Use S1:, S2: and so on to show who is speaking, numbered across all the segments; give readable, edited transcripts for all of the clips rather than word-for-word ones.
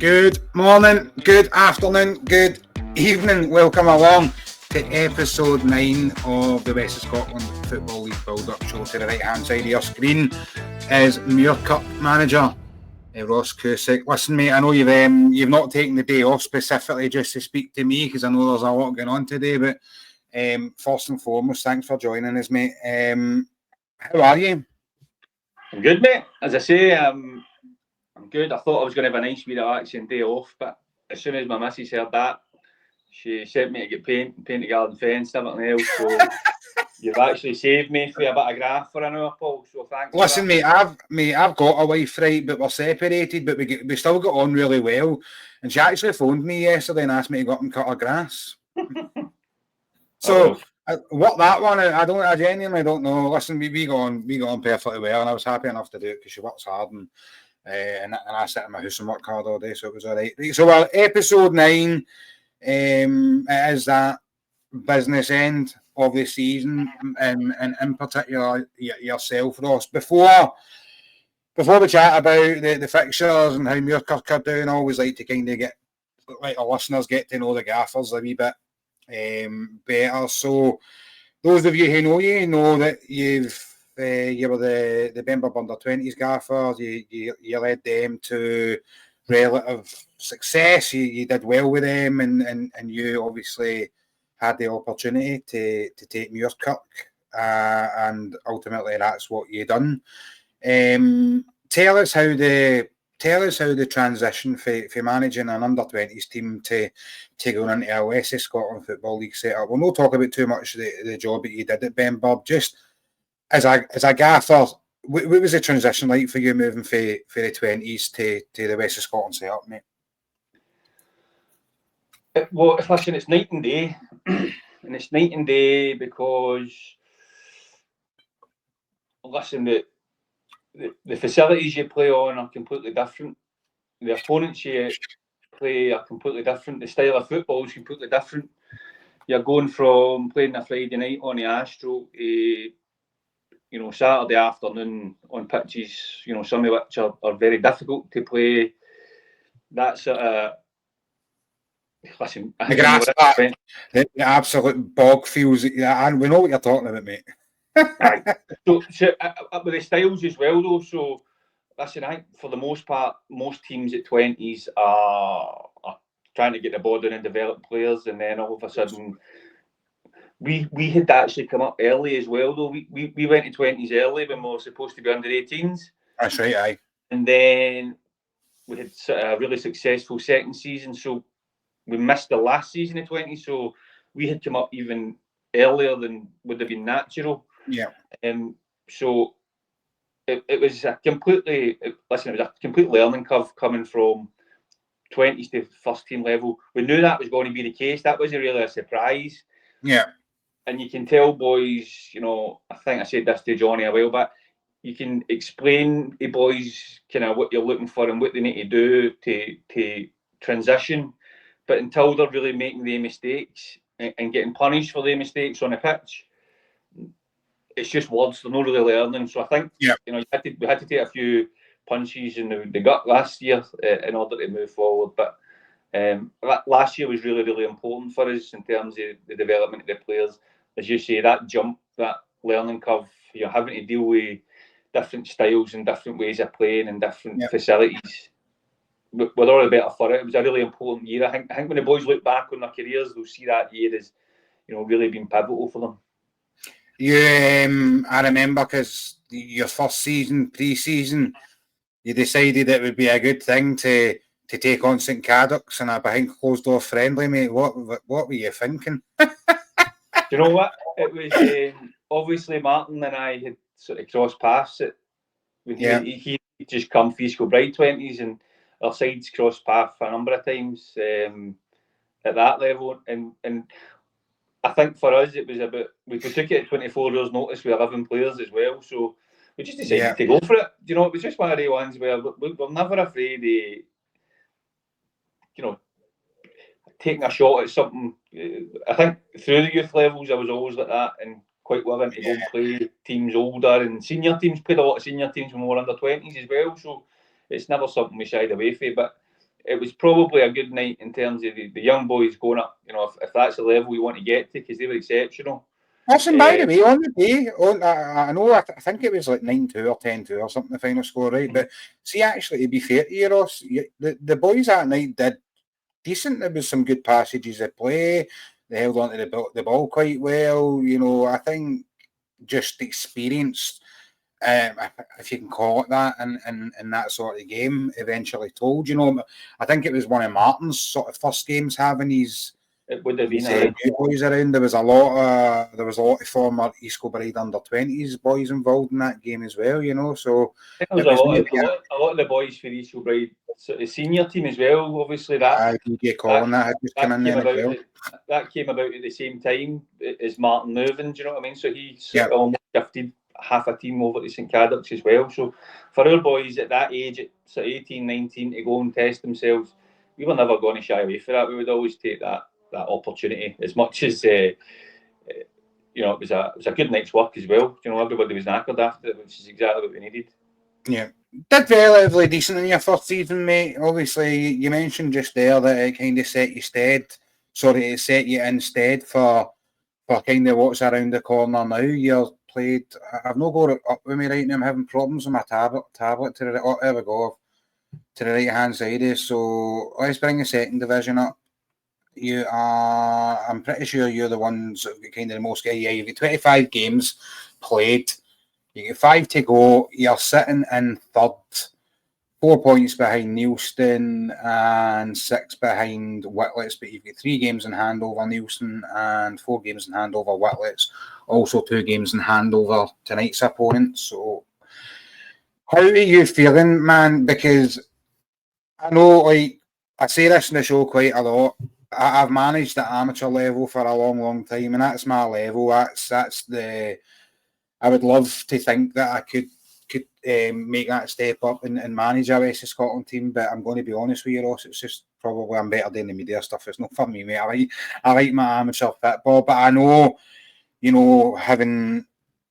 S1: Good morning, good afternoon, good evening. Welcome along to episode 9 of the West of Scotland Football League Buildup Show. To the right hand side of your screen is Muirkirk manager Ross Cusick. Listen, mate, I know you've not taken the day off specifically just to speak to me because I know there's a lot going on today. But first and foremost, thanks for joining us, mate. How are you?
S2: I'm good, mate. As I say, I'm good. I thought I was going to have a nice wee relaxing day off, but as soon as my missus heard that, she sent me to get paint the garden fence and everything else. So you've actually saved me for a bit of graft for an hour, Paul. So thanks.
S1: Listen, mate, I've got a wife, right, but we're separated, but we still got on really well. And she actually phoned me yesterday and asked me to go up and cut her grass. So what that one? I genuinely don't know. Listen, we got on perfectly well, and I was happy enough to do it because she works hard and I sit in my house and work hard all day, so it was all right. So episode 9 it is that business end of the season, and in particular yourself, Ross. Before we chat about the fixtures and how Muirkirk are doing, I always like to kind of let our listeners get to know the gaffers a wee bit better. So those of you who know that you were the Benburb under-20s gaffers. You led them to relative success. You did well with them, and you obviously had the opportunity to take Muirkirk, and ultimately that's what you done. Tell us how the transition for managing an under-20s team to going into a West of Scotland Football League setup. We'll not talk about too much the job that you did at Benburb. Just as a gaffer, what was the transition like for you moving for the 20s to the West of Scotland setup, mate?
S2: Well, listen, it's night and day. And it's night and day because, listen, the facilities you play on are completely different. The opponents you play are completely different. The style of football is completely different. You're going from playing a Friday night on the Astro to, Saturday afternoon on pitches, some of which are very difficult to play. That's listen,
S1: the grass, the absolute bog feels, and we know what you're talking about, mate.
S2: So with the styles as well, though. So listen, I think for the most part, most teams at 20s are trying to get the ball down and develop players, and then all of a sudden, we had actually come up early as well, though. We went to 20s early when we were supposed to be under 18s.
S1: That's right, aye.
S2: And then we had a really successful second season, so we missed the last season of 20s, so we had come up even earlier than would have been natural.
S1: Yeah.
S2: So it was a complete learning curve coming from 20s to first team level. We knew that was going to be the case. That wasn't really a surprise.
S1: Yeah. And
S2: you can tell boys, I think I said this to Johnny a while back, you can explain to boys kind of what you're looking for and what they need to do to transition. But until they're really making the mistakes and getting punished for the mistakes on the pitch, it's just words. They're not really learning. So I think we had to take a few punches in the gut last year in order to move forward. But last year was really, really important for us in terms of the development of the players. As you say, that jump, that learning curve, you're having to deal with different styles and different ways of playing and different facilities. We're all the better for it. It was a really important year. I think when the boys look back on their careers, they'll see that year as really been pivotal for them.
S1: I remember because your first season, pre-season, you decided it would be a good thing to take on St Cadoc's and a behind closed door friendly, mate. What were you thinking?
S2: Do you know what? It was obviously Martin and I had sort of crossed paths when he just come for East Kilbride 20s, and our sides crossed paths a number of times at that level, and I think for us it was about we took it at 24 hours notice with 11 players as well, so we just decided to go for it. It was just one of the ones where we're never afraid of taking a shot at something. I think through the youth levels I was always like that and quite willing to go and play teams older, and senior teams, played a lot of senior teams when we were under 20s as well, so it's never something we shied away from. But it was probably a good night in terms of the young boys going up. You know, if that's the level you want to get to, because they were exceptional.
S1: Listen, by the way, on the day, I know, I think it was like 9-2 or 10-2 or something, the final score, right? But see, actually, to be fair to you, Ross, the boys that night did decent. There was some good passages of play. They held on to the ball quite well. You know, I think just experience, if you can call it that, in that sort of game, eventually told. You know, I think it was one of Martin's sort of first games having his.
S2: It would have been
S1: boys around. There was a lot of former East Kilbride under-20s boys involved in that game as well. You know, so
S2: there was a lot of the boys for the East Kilbride sort of senior team as well. Obviously, that
S1: DJ Colin that had just come in there as well.
S2: That came about at the same time as Martin moving. Do you know what I mean? So he almost shifted half a team over to St Cadoc's as well. So for our boys at that age, at sort of 18, 19, to go and test themselves, we were never going to shy away for that. We would always take that opportunity, as much as you know, it was a good night's work as well. You know, everybody was knackered after it, which is exactly what we needed.
S1: Yeah, did relatively decent in your first season, mate. Obviously, you mentioned just there that it kind of set you instead for kind of what's around the corner now. You're played. I've not got it up with me right now. I'm having problems with my tablet to the there we go, to the right hand side. So let's bring the second division up. You are, I'm pretty sure you're the ones that get kind of the most. Yeah, you've got 25 games played. You get 5 to go. You're sitting in third, 4 points behind Neilston and 6 behind Whitlets. But you've got 3 games in hand over Neilston and 4 games in hand over Whitlets. Also 2 games in hand over tonight's opponent. So, how are you feeling, man? Because I know, like, I say this in the show quite a lot. I've managed at amateur level for a long, long time, and that's my level. That's the. I would love to think that I could make that step up and manage a West of Scotland team, but I'm going to be honest with you, Ross. It's just probably I'm better than the media stuff. It's not for me, mate. I like my amateur football, but I know, you know, having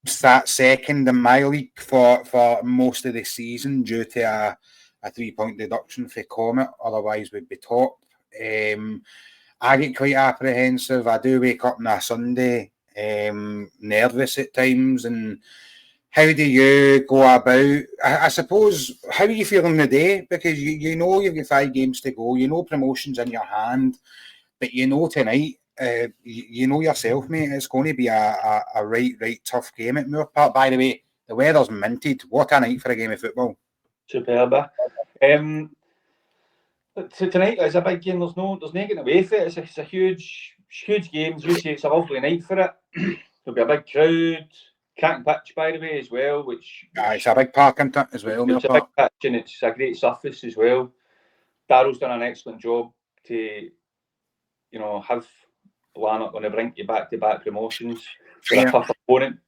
S1: sat second in my league for most of the season due to a 3-point deduction for Comet, otherwise we'd be top. I get quite apprehensive. I do wake up on a Sunday nervous at times. And how do you go about, I suppose, how are you feeling today? Because you know you've got 5 games to go, you know promotion's in your hand, but you know tonight, you know yourself, mate, it's going to be a right tough game at Muirkirk. By the way, the weather's minted. What a night for a game of football.
S2: Superb. So tonight is a big game. There's no getting away from it. It's a huge game. As you say, it's a lovely night for it. There'll be a big crowd. Cracking pitch, by the way, as well.
S1: It's a big park, isn't it, as well?
S2: It's a big pitch and it's a great surface as well. Darryl's done an excellent job to, you know, have Lanark on the brink of back-to-back promotions for a tough opponent.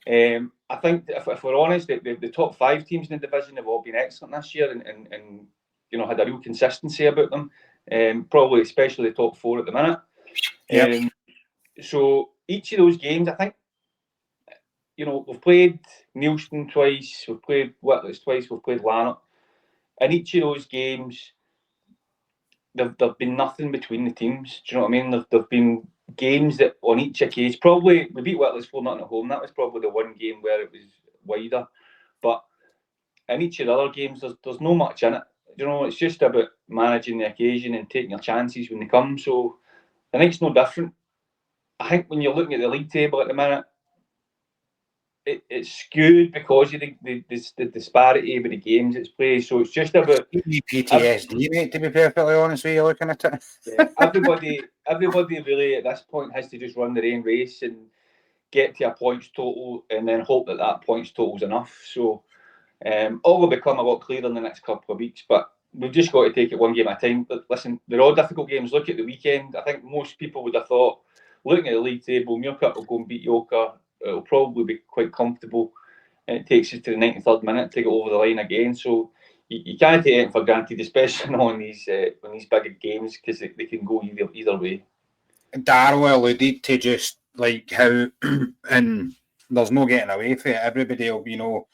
S2: I think if we're honest, the top 5 teams in the division have all been excellent this year and you know, had a real consistency about them. Probably especially the top 4 at the minute. So each of those games, I think, you know, we've played Neilston twice, we've played Whitlets twice, we've played Lanark. In each of those games, there've been nothing between the teams. Do you know what I mean? There've been games that on each occasion, probably we beat Whitlets 4-0 at home. That was probably the one game where it was wider. But in each of the other games, there's no much in it. You know, it's just about managing the occasion and taking your chances when they come. So the night's no different. I think when you're looking at the league table at the minute, it's skewed because of the disparity with the games it's played. So it's just about
S1: PTSD, mate, to be perfectly honest with you, looking at it.
S2: Yeah, everybody really at this point has to just run their own race and get to a points total and then hope that points total is enough. So all will become a lot clearer in the next couple of weeks, but we've just got to take it one game at a time. But listen, they're all difficult games. Look at the weekend. I think most people would have thought, looking at the league table, Muirkirk will go and beat Yoker. It'll probably be quite comfortable. And it takes us to the 93rd minute to get over the line again. So you can't take it for granted, especially on these big games, because they can go either way.
S1: Darryl alluded to just like how, and there's no getting away from it. Everybody will, you know,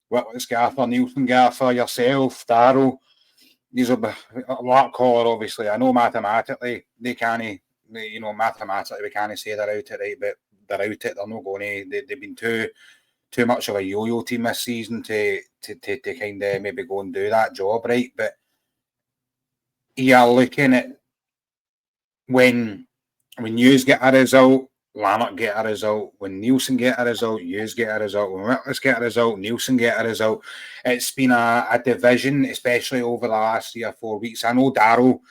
S1: Whitlets Gaffer, Neilson Gaffer, yourself, Darryl. these will be a lot collar, obviously. I know mathematically they can't, mathematically we can't say they're out it, right? But they're out it. They're not going to. They've been too much of a yo-yo team this season to kind of maybe go and do that job, right? But you're looking at when you get a result, Lanark get a result. When Nielsen get a result, Hughes get a result. When Whitless get a result, Nielsen get a result. It's been a division, especially over the last 3 or 4 weeks. I know Darrell,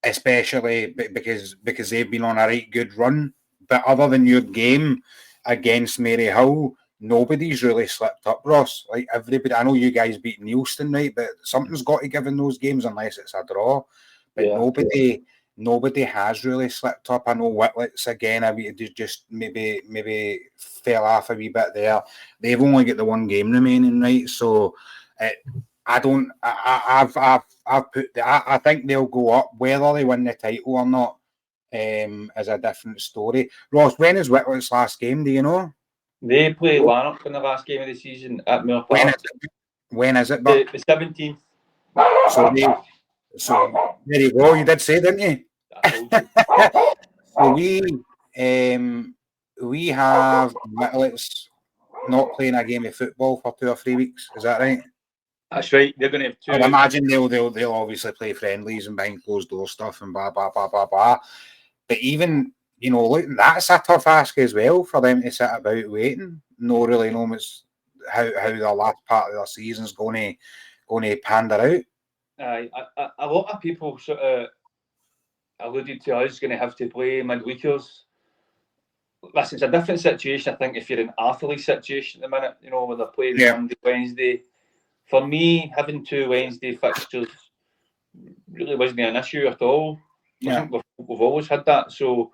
S1: especially because they've been on a right good run. But other than your game against Maryhill, nobody's really slipped up, Ross. Like everybody, I know you guys beat Nielsen, right? But something's got to give in those games unless it's a draw. But nobody has really slipped up. I know Whitlets again. I mean, just maybe fell off a wee bit there. They've only got the one game remaining, right? So I think they'll go up. Whether they win the title or not is a different story. Ross, when is Whitlets' last game? Do you know?
S2: They play Lanark in the last game of the season at Muirkirk.
S1: When is it?
S2: The 17th.
S1: So there you go. You did say, didn't you? So we have Whitlets not playing a game of football for 2 or 3 weeks. Is that right?
S2: That's right. They're going to have 2.
S1: I'd imagine they'll obviously play friendlies and behind closed door stuff and blah blah blah blah blah. But even look, that's a tough ask as well for them to sit about waiting. No really know how the last part of their season's going to pander out.
S2: A lot of people sort of alluded to us going to have to play midweekers. Listen, it's a different situation, I think, if you're in Arthurley's situation at the minute, where they're playing Monday, Wednesday. For me, having 2 Wednesday fixtures really wasn't an issue at all. I think we've always had that, so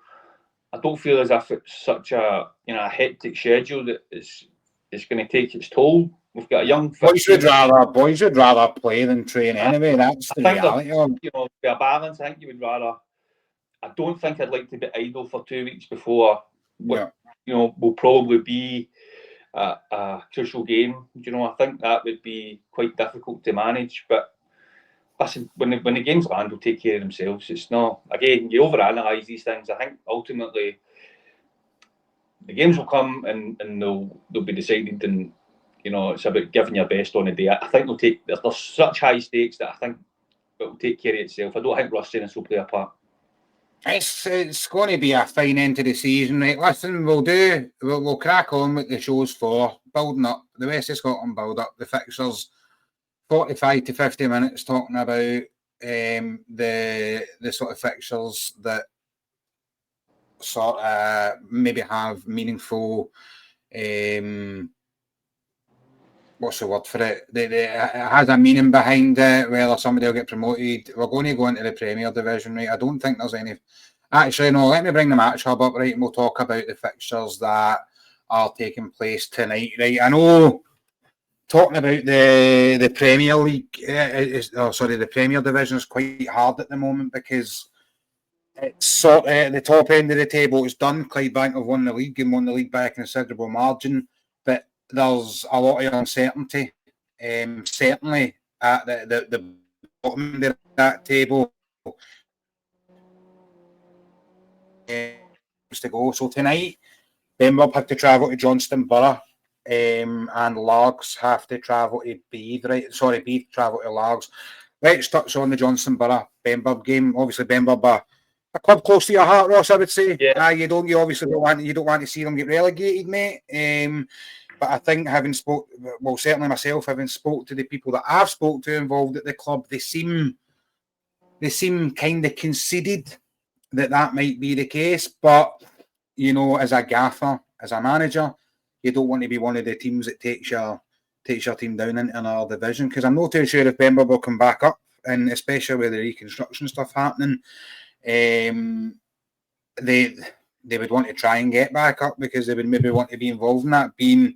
S2: I don't feel as if it's such a a hectic schedule that it's going to take its toll. We've got a young
S1: boys would rather play than train anyway. That's the reality.
S2: For a balance, I think you would rather. I don't think I'd like to be idle for 2 weeks before what will probably be a crucial game. I think that would be quite difficult to manage. But listen, when the games land, will take care of themselves. It's not, again, you overanalyze these things. I think ultimately the games will come and they'll be decided, and it's about giving your best on the day. I think there's such high stakes that I think it will take care of itself. I don't think rustiness will play a part.
S1: It's going to be a fine end to the season, right? Listen, we'll crack on with the shows for building up the West of Scotland build-up, the fixtures, 45 to 50 minutes talking about the sort of fixtures that sort of maybe have meaningful what's the word for it? It has a meaning behind it, whether somebody will get promoted. We're going to go into the Premier Division, right? I don't think there's any. Actually, no, let me bring the match hub up, right? And we'll talk about the fixtures that are taking place tonight, right? I know talking about the Premier League, the Premier Division is quite hard at the moment because it's sort of at the top end of the table. It's done. Clydebank have won the league and won the league by a considerable margin, but there's a lot of uncertainty. Certainly at the bottom end of that table to go. So tonight, Benburb have to travel to Johnston Borough, and Largs have to travel to Beath. Right? Sorry, Beath travel to Largs. Let's touch on the Johnston Borough Benburb game. Obviously, Benburb are a club close to your heart, Ross. I would say.
S2: Yeah.
S1: You don't want to see them get relegated, mate. But I think certainly myself, having spoke to the people that I've spoke to involved at the club, they seem kind of conceded that might be the case. But as a gaffer, as a manager, you don't want to be one of the teams that takes your team down into another division, because I'm not too sure if Benburb will come back up, and especially with the reconstruction stuff happening, they would want to try and get back up, because they would maybe want to be involved in that, being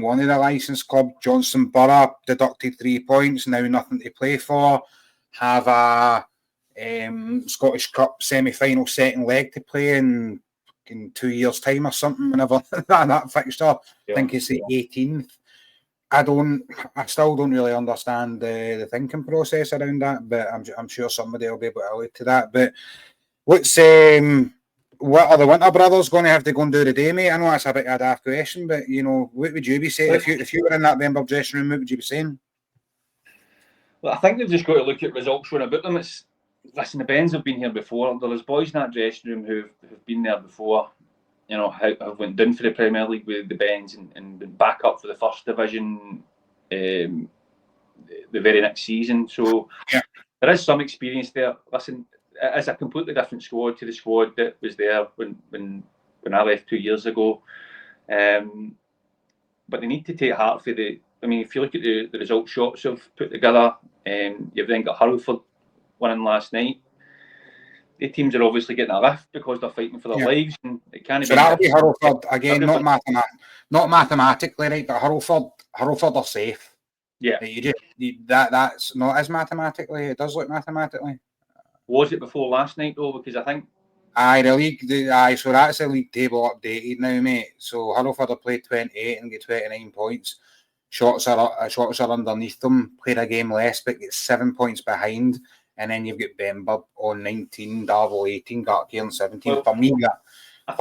S1: one of the licensed club. Johnston Borough deducted 3 points, now nothing to play for, have a Scottish Cup semi-final second leg to play in 2 years' time or something, whenever that fixture, I think it's the 18th. I still don't really understand the thinking process around that, but I'm sure somebody will be able to allude to that. But what are the Winter Brothers going to have to go and do today, mate? I know that's a bit of a daft question, but what would you be saying if you were in that Benburb dressing room? What would you be saying?
S2: Well, I think they've just got to look at results showing about them. Listen, the Bens have been here before. There's boys in that dressing room who've been there before. Have went down for the Premier League with the Bens and been back up for the first division the very next season. So there is some experience there. Listen, it is a completely different squad to the squad that was there when I left 2 years ago. But they need to take heart for the. I mean, if you look at the result shots have put together, you've then got Hurlford winning last night. The teams are obviously getting a lift because they're fighting for their lives, and it can't
S1: so that'll be Hurlford again, not mathematically, right? But Hurlford are safe.
S2: Yeah,
S1: that's not as mathematically. It does look mathematically.
S2: Was it before last night though? Because I think
S1: the league, so that's the league table updated now, mate. So Hurlford have played 28 and get 29 points. Shots are underneath them. Played a game less, but get 7 points behind. And then you've got Benburb on 19, Darvel 18, Gartcairn on 17.
S2: Well, I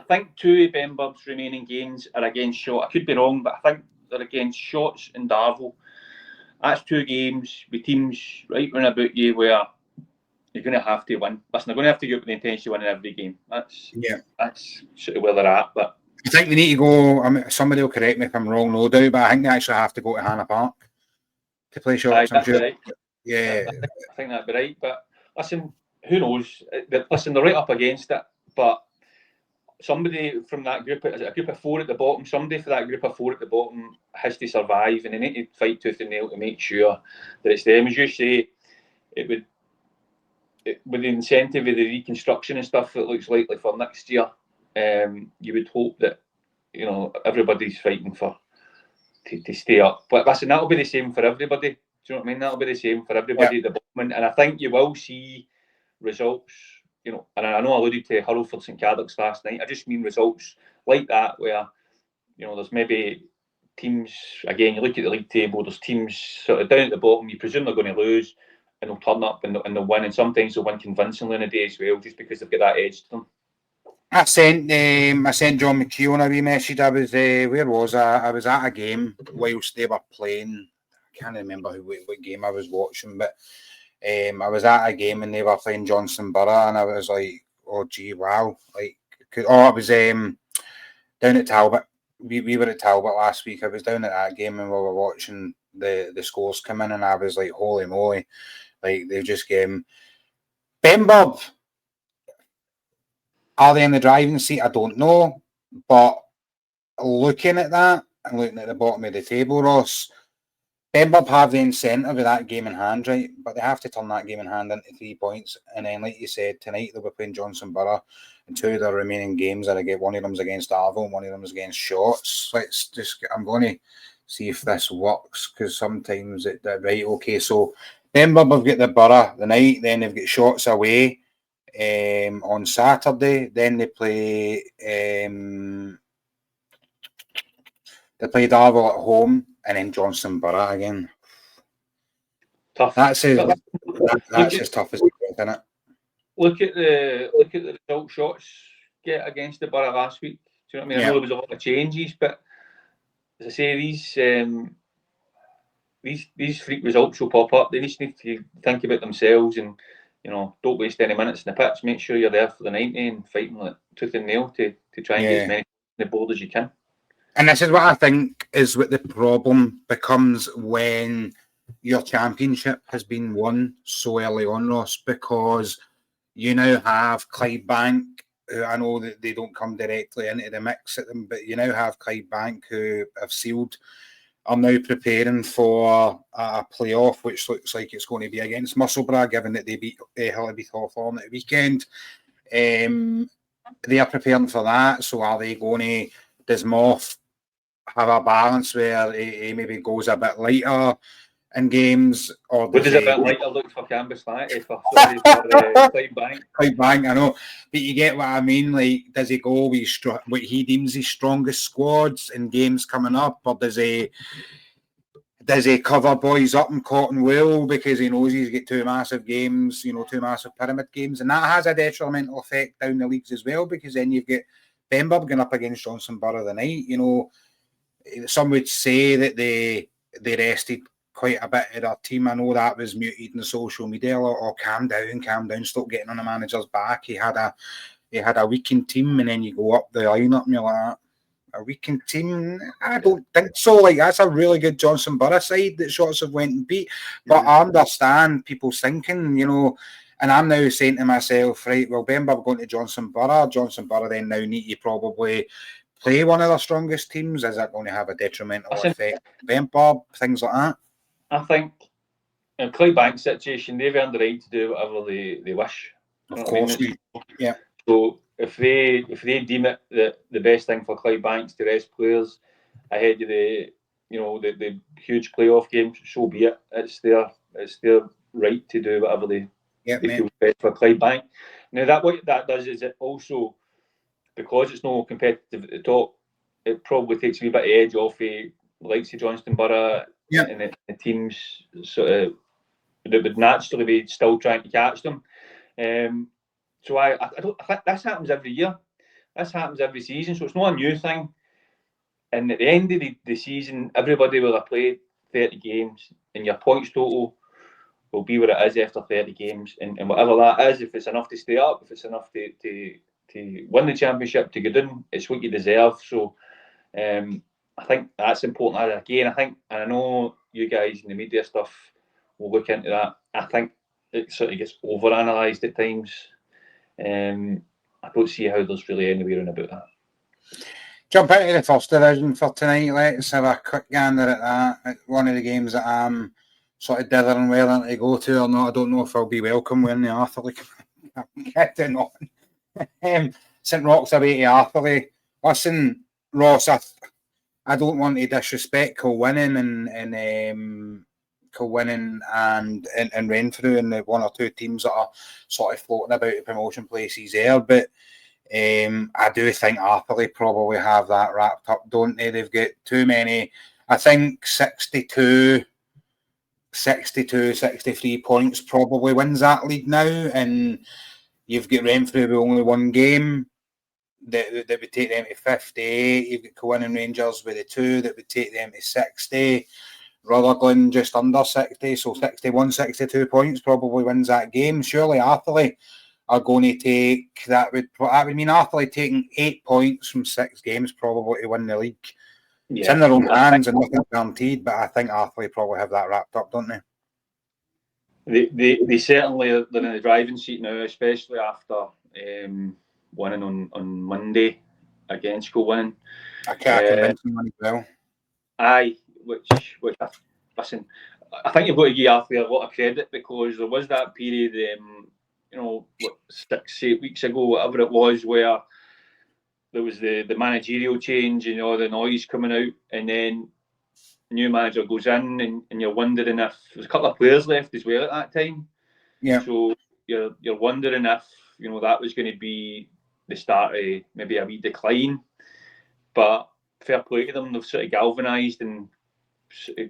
S2: think two of Benburb's remaining games are against Shot. I could be wrong, but I think they're against Shots and Darvel. That's 2 games with teams right round about you where you're going to have to win. Listen, they're going to have to go up with the intention of winning every game. That's sort of where they're at. But
S1: I think they need to go. I mean, somebody will correct me if I'm wrong, no doubt, but I think they actually have to go to Hannah Park to play Shots. I'm sure.
S2: Right.
S1: Yeah,
S2: I think that'd be right. But listen, who knows? Listen, they're right up against it. But somebody from that group, is it a group of 4 at the bottom? Somebody for that group of 4 at the bottom has to survive, and they need to fight tooth and nail to make sure that it's them. As you say, with the incentive of the reconstruction and stuff that looks likely for next year, you would hope that everybody's fighting to stay up. But listen, that'll be the same for everybody. Do you know what I mean? That'll be the same for everybody at the bottom, and I think you will see results. And I know I alluded to Hurlford and Caddocks last night. I just mean results like that where there's maybe teams, again, you look at the league table, there's teams sort of down at the bottom, you presume they're going to lose, and they'll turn up and they'll win, and sometimes they'll win convincingly in a day as well, just because they've got that edge to them.
S1: I sent John McKeown a wee message. I was where was I? I was at a game whilst they were playing. I can't remember what game I was watching, but I was at a game and they were playing Johnson Borough, and I was like, oh gee, wow! I was down at Talbot. We were at Talbot last week. I was down at that game and we were watching the scores come in, and I was like, holy moly! Like they've just game. Benburb, are they in the driving seat? I don't know, but looking at that and looking at the bottom of the table, Ross, Benburb have the incentive of that game in hand, right? But they have to turn that game in hand into 3 points. And then, like you said, tonight they'll be playing Johnson Borough, and 2 of their remaining games are against, one of them's against Darvel and one of them's against Shots. I'm going to see if this works, because sometimes right, okay, so Benburb have got the Borough the night, then they've got Shots away on Saturday, then they play Darvel at home, and then Johnson Borough again.
S2: Tough.
S1: That's as tough as it gets, isn't it?
S2: Look at the result Shots get against the Borough last week. Do you know what I mean? I know there was a lot of changes, but as I say, these freak results will pop up. They just need to think about themselves and don't waste any minutes in the pitch. Make sure you're there for the 90 and fighting like tooth and nail to try and get as many on the board as you can.
S1: And this is what I think is what the problem becomes when your championship has been won so early on, Ross, because you now have Clydebank, who I know that they don't come directly into the mix at them, but you now have Clydebank, who have sealed, are now preparing for a playoff, which looks like it's going to be against Musselburgh, given that they beat Hillabith Hawthorn at the weekend. They are preparing for that, so are they going to, does Moff have a balance where he maybe goes a bit lighter in games, or
S2: What does it like to look for Canvas for Clydebank?
S1: Clydebank, I know, but you get what I mean. Like, does he go with what he deems his strongest squads in games coming up, or does he cover boys up in cotton wool because he knows he's got two massive games, two massive pyramid games, and that has a detrimental effect down the leagues as well, because then you've got Benburb going up against Johnson Borough the night. Some would say that they rested quite a bit of their team. I know that was muted in the social media. Or calm down, stop getting on the manager's back. He had a weakened team, and then you go up the lineup and you're like, a weakened team? I don't think so. Like, that's a really good Johnson Borough side that Shorts have went and beat. But I understand people's thinking, and I'm now saying to myself, right, well, Benburb going to Johnson Borough then now need to probably play one of their strongest teams. Is that going to have a detrimental effect on Benburb? Things like that.
S2: I think in Clydebank's situation, they've earned the right to do whatever they wish.
S1: Of course, yeah.
S2: So if they deem it the best thing for Clydebank to rest players ahead of the huge playoff games, so be it. It's their right to do whatever they feel best for Clydebank. Now what that does is it also, because it's no competitive at the top, it probably takes a wee bit of edge off the likes of Johnston Borough and the teams sort of that would naturally be still trying to catch them. So I think this happens every year. This happens every season, so it's not a new thing. And at the end of the season, everybody will have played 30 games, and your points total will be what it is after 30 games. And whatever that is, if it's enough to stay up, if it's enough to win the championship, to get in, it's what you deserve. So I think that's important. Again, and I know you guys in the media stuff will look into that. I think it sort of gets overanalyzed at times. I don't see how there's really anywhere in about that.
S1: Jump into the first division for tonight. Let's have a quick gander at that. One of the games that I'm sort of dithering whether to go to or not. I don't know if I'll be welcome when the Arthurley I'm getting on. St Rock's away to Arthurley. Listen, Ross, I don't want to disrespect Kilwinning and Kilwinning and Renfrew and the one or two teams that are sort of floating about the promotion places there, but I do think Arthurley probably have that wrapped up, don't they? They've got too many. I think 62, 63 points probably wins that league now, and you've got Renfrew with only one game that would take them to 58. You've got Kilwinning Rangers with the 2 that would take them to 60. Rutherglen just under 60, so 61, 62 points probably wins that game. Surely Arthurley are going to take, that would mean Arthurley taking 8 points from 6 games probably to win the league. Yeah. It's in their own hands and nothing guaranteed, but I think Arthurley probably have that wrapped up, don't they?
S2: They certainly are in the driving seat now, especially after winning on Monday against Kilwinning.
S1: I can't convince them as well.
S2: Aye, which listen, I think you've got to give Arthurley a lot of credit, because there was that period, 6-8 weeks ago, whatever it was, where there was the managerial change and all the noise coming out, and then the new manager goes in, and you're wondering if there's a couple of players left as well at that time.
S1: Yeah.
S2: So you're wondering if that was going to be the start of maybe a wee decline. But fair play to them, they've sort of galvanised and sort of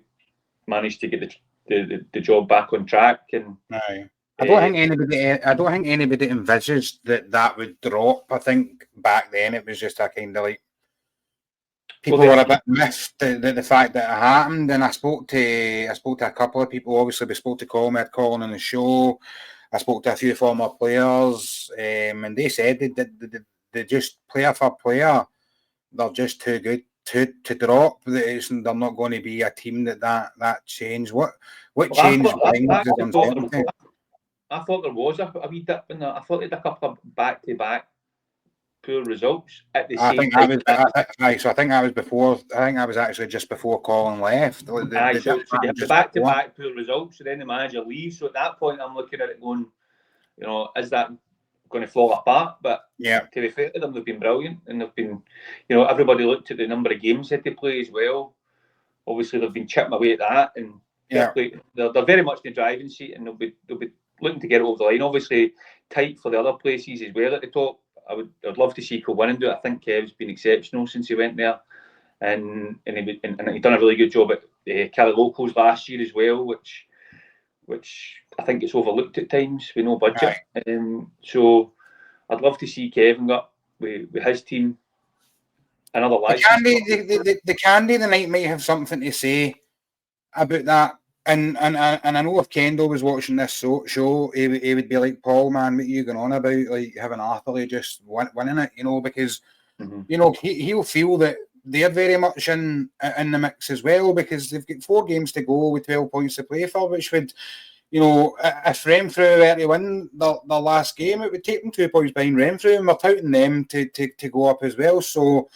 S2: managed to get the job back on track. And
S1: I don't think anybody envisaged that would drop. I think back then it was just a kind of like people were a bit miffed the fact that it happened. And I spoke to a couple of people. Obviously, we spoke to Colin. We had Colin on the show. I spoke to a few former players, and they said they just player for player, they're just too good to drop. They're not going to be a team that change. What changed?
S2: I thought there was a wee dip in that. I thought they had a couple of back-to-back poor results at the same time.
S1: So I think that was before. I think that was actually just before Colin left.
S2: So the back-to-back poor results. So then the manager leaves. So at that point, I'm looking at it going, is that going to fall apart? But to be fair to them, they've been brilliant, and they've been, everybody looked at the number of games that they play as well. Obviously, they've been chipping away at that, and
S1: Yeah.
S2: They're very much in the driving seat, and they'll be looking to get it over the line. Obviously, tight for the other places as well at the top. I'd love to see Kilwinning do it. I think Kev's been exceptional since he went there, and he done a really good job at Carry Locals last year as well, which I think it's overlooked at times with no budget. So I'd love to see Kevin got with his team another license.
S1: The Candy tonight might have something to say about that. And I know if Kendall was watching this show, he would be like, Paul, man, what are you going on about? Like having Arthurly just winning it, because he'll feel that they're very much in the mix as well, because they've got 4 games to go with 12 points to play for, which would, if Renfrew were to win the last game, it would take them 2 points behind Renfrew, and we're touting them to go up as well. So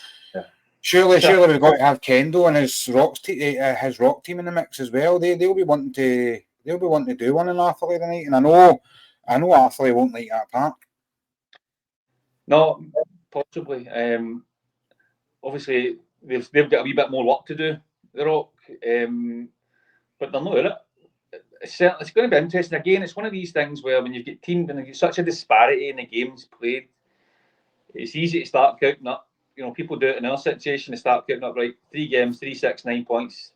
S1: surely we've got to have Kendall and his rock team in the mix as well. They'll be wanting to do one in Arthurly tonight, and I know Arthurly won't like that park.
S2: No, possibly. Obviously, they've got a wee bit more work to do, the Rock, but they're not in it. It's going to be interesting. Again, it's one of these things where when you've got teams and there's such a disparity in the games played, it's easy to start counting up. People do it in our situation. They start counting up, right, 3 games, 3, 6, 9 points.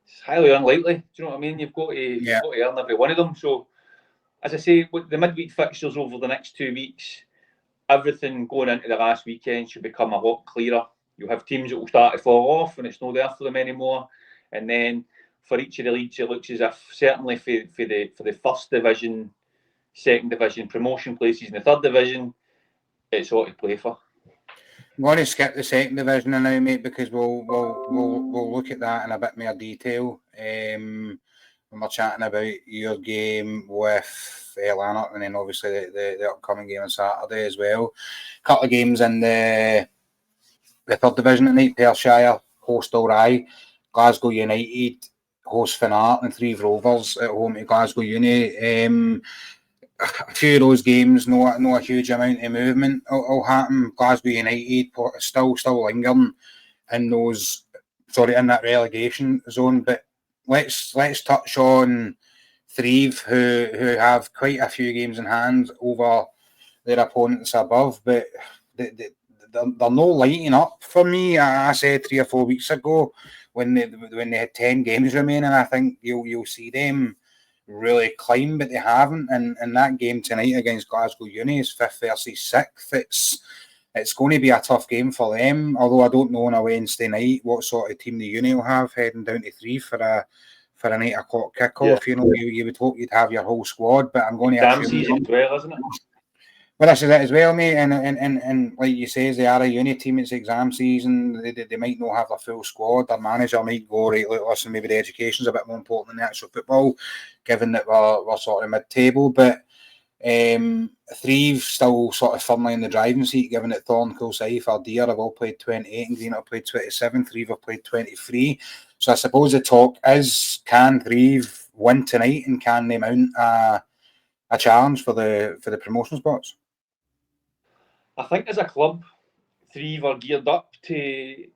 S2: It's highly unlikely. Do you know what I mean? You've got to earn every one of them. So, as I say, with the midweek fixtures over the next 2 weeks, everything going into the last weekend should become a lot clearer. You'll have teams that will start to fall off and it's not there for them anymore. And then for each of the leagues, it looks as if certainly for the first division, second division, promotion places in the third division, it's all to play for.
S1: I'm going to skip the second division now, mate, because we'll look at that in a bit more detail when we're chatting about your game with Lanark, and then obviously the upcoming game on Saturday as well. A couple of games in the third division tonight. Perthshire host Ulrai, Glasgow United host Finnart, and Threave Rovers at home to Glasgow Uni. A few of those games, not a huge amount of movement will happen. Glasgow United still lingering in that relegation zone. But let's touch on Threave, who have quite a few games in hand over their opponents above, but they're no lighting up for me. I said 3 or 4 weeks ago when they had 10 games remaining, I think you'll see them really climb, but they haven't. And that game tonight against Glasgow Uni is 5th versus 6th. It's going to be a tough game for them, although I don't know on a Wednesday night what sort of team the Uni will have heading down to Threave for an 8 o'clock kickoff. You would hope you'd have your whole squad, but I'm going to
S2: assume season as well, isn't it?
S1: Well, this is it as well, mate. And like you say, they are a Uni team. It's exam season. They might not have a full squad. Their manager might go, right, look, listen, maybe the education's a bit more important than the actual football, given that we're sort of mid-table. But Threave still sort of firmly in the driving seat, given that Thorn, Cusick, Ardeer have all played 28 and Green have played 27. Threave have played 23. So I suppose the talk is, can Threave win tonight, and can they mount a challenge for the promotion spots?
S2: I think as a club, Threave are geared up to,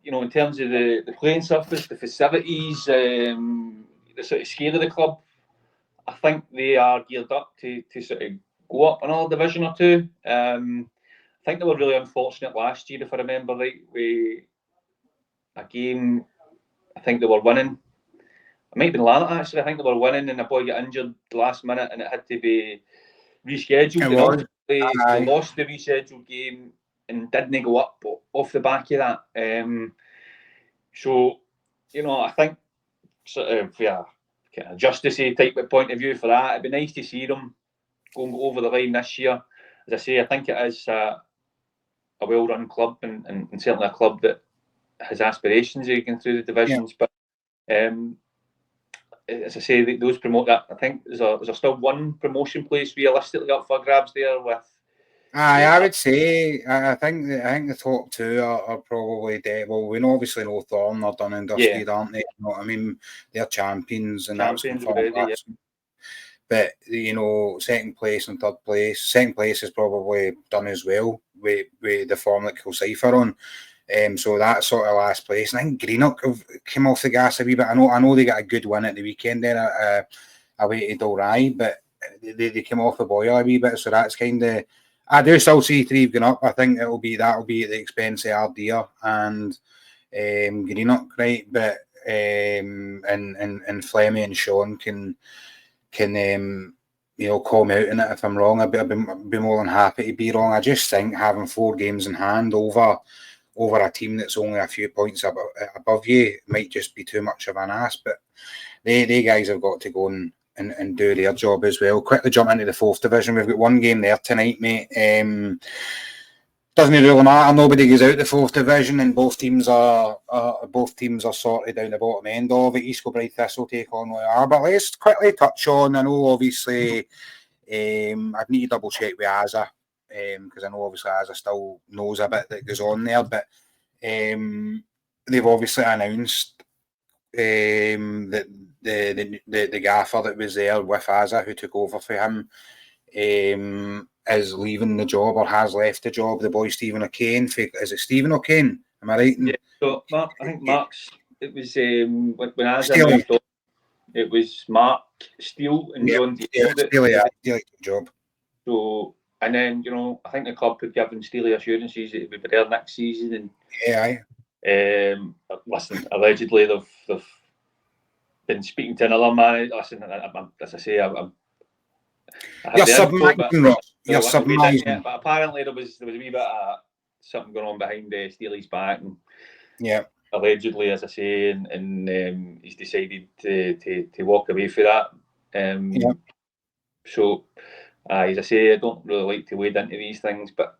S2: in terms of the playing surface, the facilities, the sort of scale of the club. I think they are geared up to sort of go up another division or two. I think they were really unfortunate last year, if I remember right, with a game. I think they were winning. It might have been Lanark actually. I think they were winning, and a boy got injured last minute, and it had to be rescheduled. They lost the rescheduled game and didn't go up off the back of that. So, I think sort of kind of justice type of point of view for that. It'd be nice to see them going over the line this year. As I say, I think it is a well-run club, and certainly a club that has aspirations of going through the divisions. Yeah. But as I say, those promote that. I think there's still one promotion place realistically up for grabs there with.
S1: I would say I think the top 2 are probably dead. Well, we obviously know Thorn are done and dusted, aren't they? You know what I mean? They're champions, and that's confirmed. But second place and third place. Second place is probably done as well with the form that Cusick are on. So that's sort of last place. And I think Greenock have came off the gas a wee bit. I know they got a good win at the weekend there away to Dalry, but they came off the boil a wee bit. So that's kind of. I do still see Threave going up. I think that'll be at the expense of Ardea and Greenock, right? But and Flemmy and Sean can call me out in it if I'm wrong. I'd be more than happy to be wrong. I just think having 4 games in hand over a team that's only a few points above you might just be too much of an ask. But they guys have got to go and do their job as well. Quickly jump into the 4th division. We've got 1 game there tonight, mate. Doesn't really matter. Nobody goes out the 4th division, and both teams are sorted down the bottom end of it. East Kilbride Thistle take on Loyal. But let's quickly touch on. I know obviously I'd need to double check with Azza because I know obviously Azza still knows a bit that goes on there, but they've obviously announced that the gaffer that was there with Azza, who took over for him, is leaving the job or has left the job. The boy Stephen O'Kane. Is it Stephen O'Kane? Am I right?
S2: Yeah. So Mark, I think Mark's. It was when Azza moved on. It was Mark Steele and John Steele.
S1: Steele job.
S2: So, and then I think the club had given Steele assurances that he would be there next season. And listen, allegedly they've been speaking to another man. Listen, as I say,
S1: you're submising, Ross. You're submising.
S2: But apparently there was a wee bit of something going on behind Steely's back, and allegedly, as I say, and he's decided to walk away for that. So, as I say, I don't really like to wade into these things, but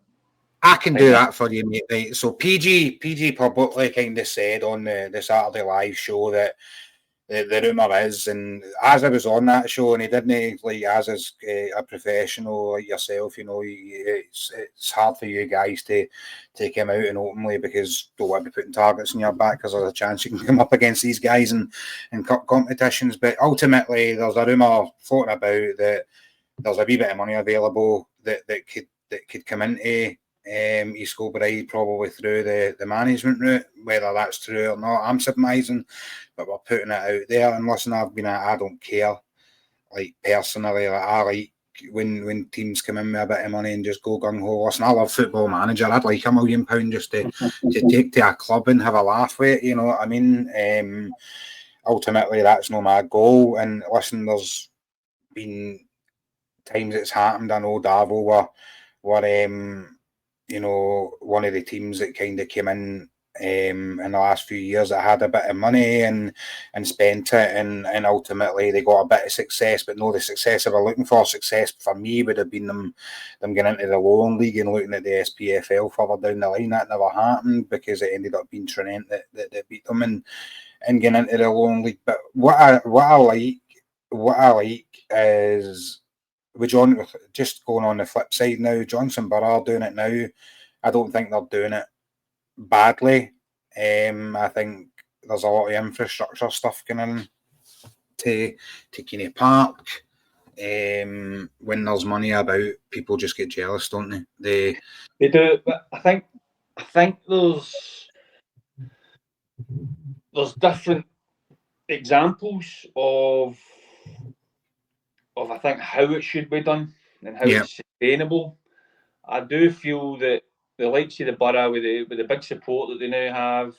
S1: I can do that for you, mate. Right. So PG publicly kind of said on the Saturday Live show that the rumour is, and as I was on that show, and he didn't, like, as is a professional like yourself, it's hard for you guys to come out and openly because don't want to be putting targets in your back because there's a chance you can come up against these guys in cup competitions. But ultimately, there's a rumour floating about that there's a wee bit of money available that could come into East Kilbride probably through the management route. Whether that's true or not, I'm surmising, but we're putting it out there. And listen, I don't care. Like personally, I like when teams come in with a bit of money and just go gung ho. Listen, I love Football Manager. I'd like £1 million just to take to a club and have a laugh with it. You know what I mean? Ultimately, that's not my goal. And listen, there's been times it's happened. I know Darvo were one of the teams that kind of came in the last few years that had a bit of money and spent it, and ultimately they got a bit of success, but no the success they were looking for. Success for me would have been them getting into the Lowland League and looking at the SPFL further down the line. That never happened because it ended up being Trinent that beat them and getting into the Lowland League. But what I like is with John, just going on the flip side now, Johnson Borough doing it now. I don't think they're doing it badly. I think there's a lot of infrastructure stuff going in to Keene Park. When there's money about, people just get jealous, don't they?
S2: They do, but I think there's different examples of I think how it should be done and how it's sustainable. I do feel that the likes of the borough with the big support that they now have,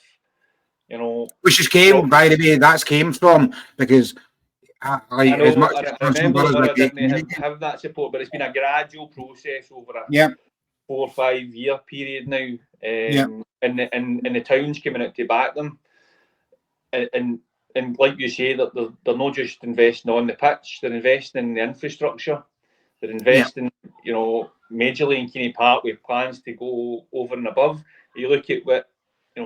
S1: which is by the way, that's came from because
S2: I remember the borough didn't have that support, but it's been a gradual process over a 4 or 5 year period now, and the towns coming out to back them, and like you say, that they're not just investing on the pitch; they're investing in the infrastructure. They're investing, majorly in Keene Park with plans to go over and above. You look at what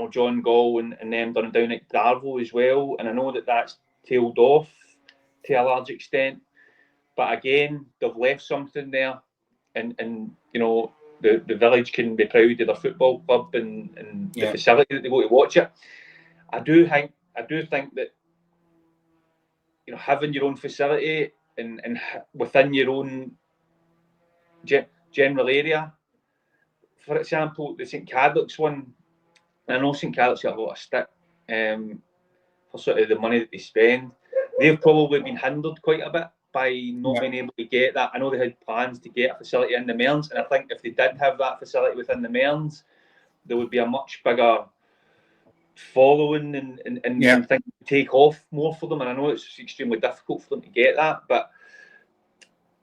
S2: John Gall and them done down at Darvo as well, and I know that's tailed off to a large extent, but again, they've left something there, and the village can be proud of their football club and the facility that they go to watch it. I do think that having your own facility and within your own general area. For example, the St Cadoc's one, and I know St Cadoc's got a lot of stick for sort of the money that they spend. They've probably been hindered quite a bit by not being able to get that. I know they had plans to get a facility in the Mearns, and I think if they did have that facility within the Mearns, there would be a much bigger following and things take off more for them. And I know it's extremely difficult for them to get that, but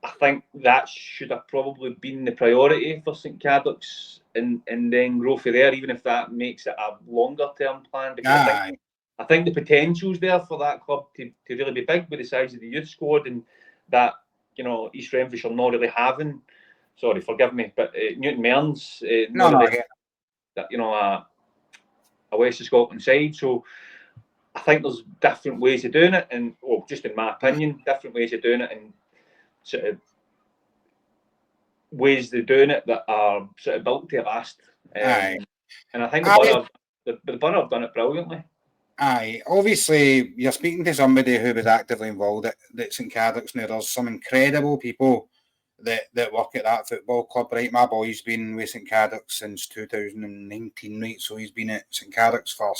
S2: I think that should have probably been the priority for St Cadoc's, and then grow from there, even if that makes it a longer term plan. Because I think the potential's there for that club to really be big with the size of the youth squad, and that, you know, East Renfrewshire not really having, sorry, forgive me, but Newton Mearns, that, you know, a West of Scotland side. So I think there's different ways of doing it, and well, just in my opinion, different ways of doing it, and sort of ways of doing it that are sort of built to last. And I think the Borough have done it brilliantly.
S1: Aye, obviously you're speaking to somebody who was actively involved at St Cadoc's. Now there's some incredible people that work at that football club, right? My boy's been with St Cadoc's since 2019, right? So he's been at St Cadoc's for,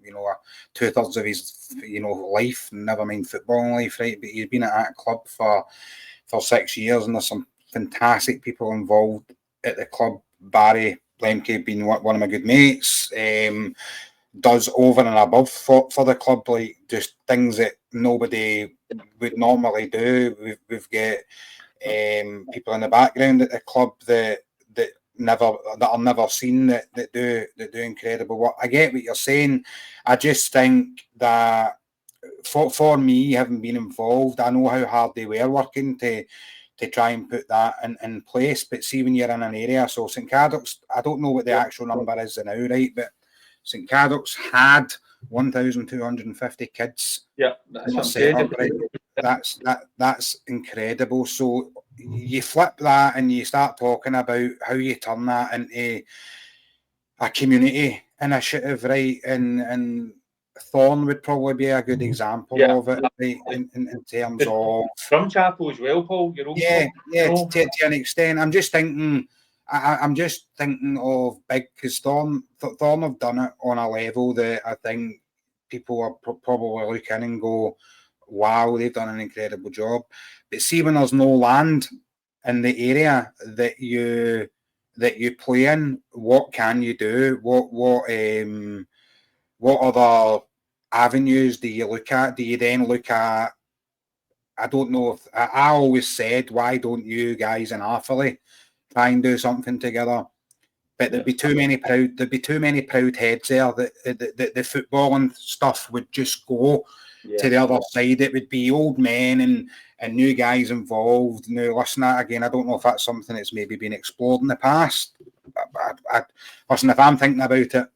S1: you know, 2/3 of his, you know, life, never mind footballing life, right? But he's been at that club for 6 years, and there's some fantastic people involved at the club. Barry Lemke being one of my good mates, does over and above for the club, like just things that nobody would normally do. We've got people in the background at the club that are never seen that do incredible work. I get what you're saying. I just think that for me, having been involved, I know how hard they were working to try and put that in place. But see, when you're in an area, so St Cadoc's, I don't know what the actual number is now, right? But St Cadoc's had 1,250 kids.
S2: Yeah, that's incredible.
S1: Right? That's incredible. So you flip that and you start talking about how you turn that into a community initiative, right? And Thorn would probably be a good example of it, right? In terms of
S2: Drum Chapel as well, Paul.
S1: To an extent. I'm just thinking of big, because Thorn have done it on a level that I think people are probably look in and go, wow, they've done an incredible job. But see, when there's no land in the area that you play in, what can you do? What other avenues do you look at? Do you then look at, I don't know, if I always said, why don't you guys in Arthurlie try and do something together? But there'd be too many proud heads there that the football and stuff would just go to the other side. It would be old men and new guys involved. Now, listen, again, I don't know if that's something that's maybe been explored in the past. Listen, if I'm thinking about it,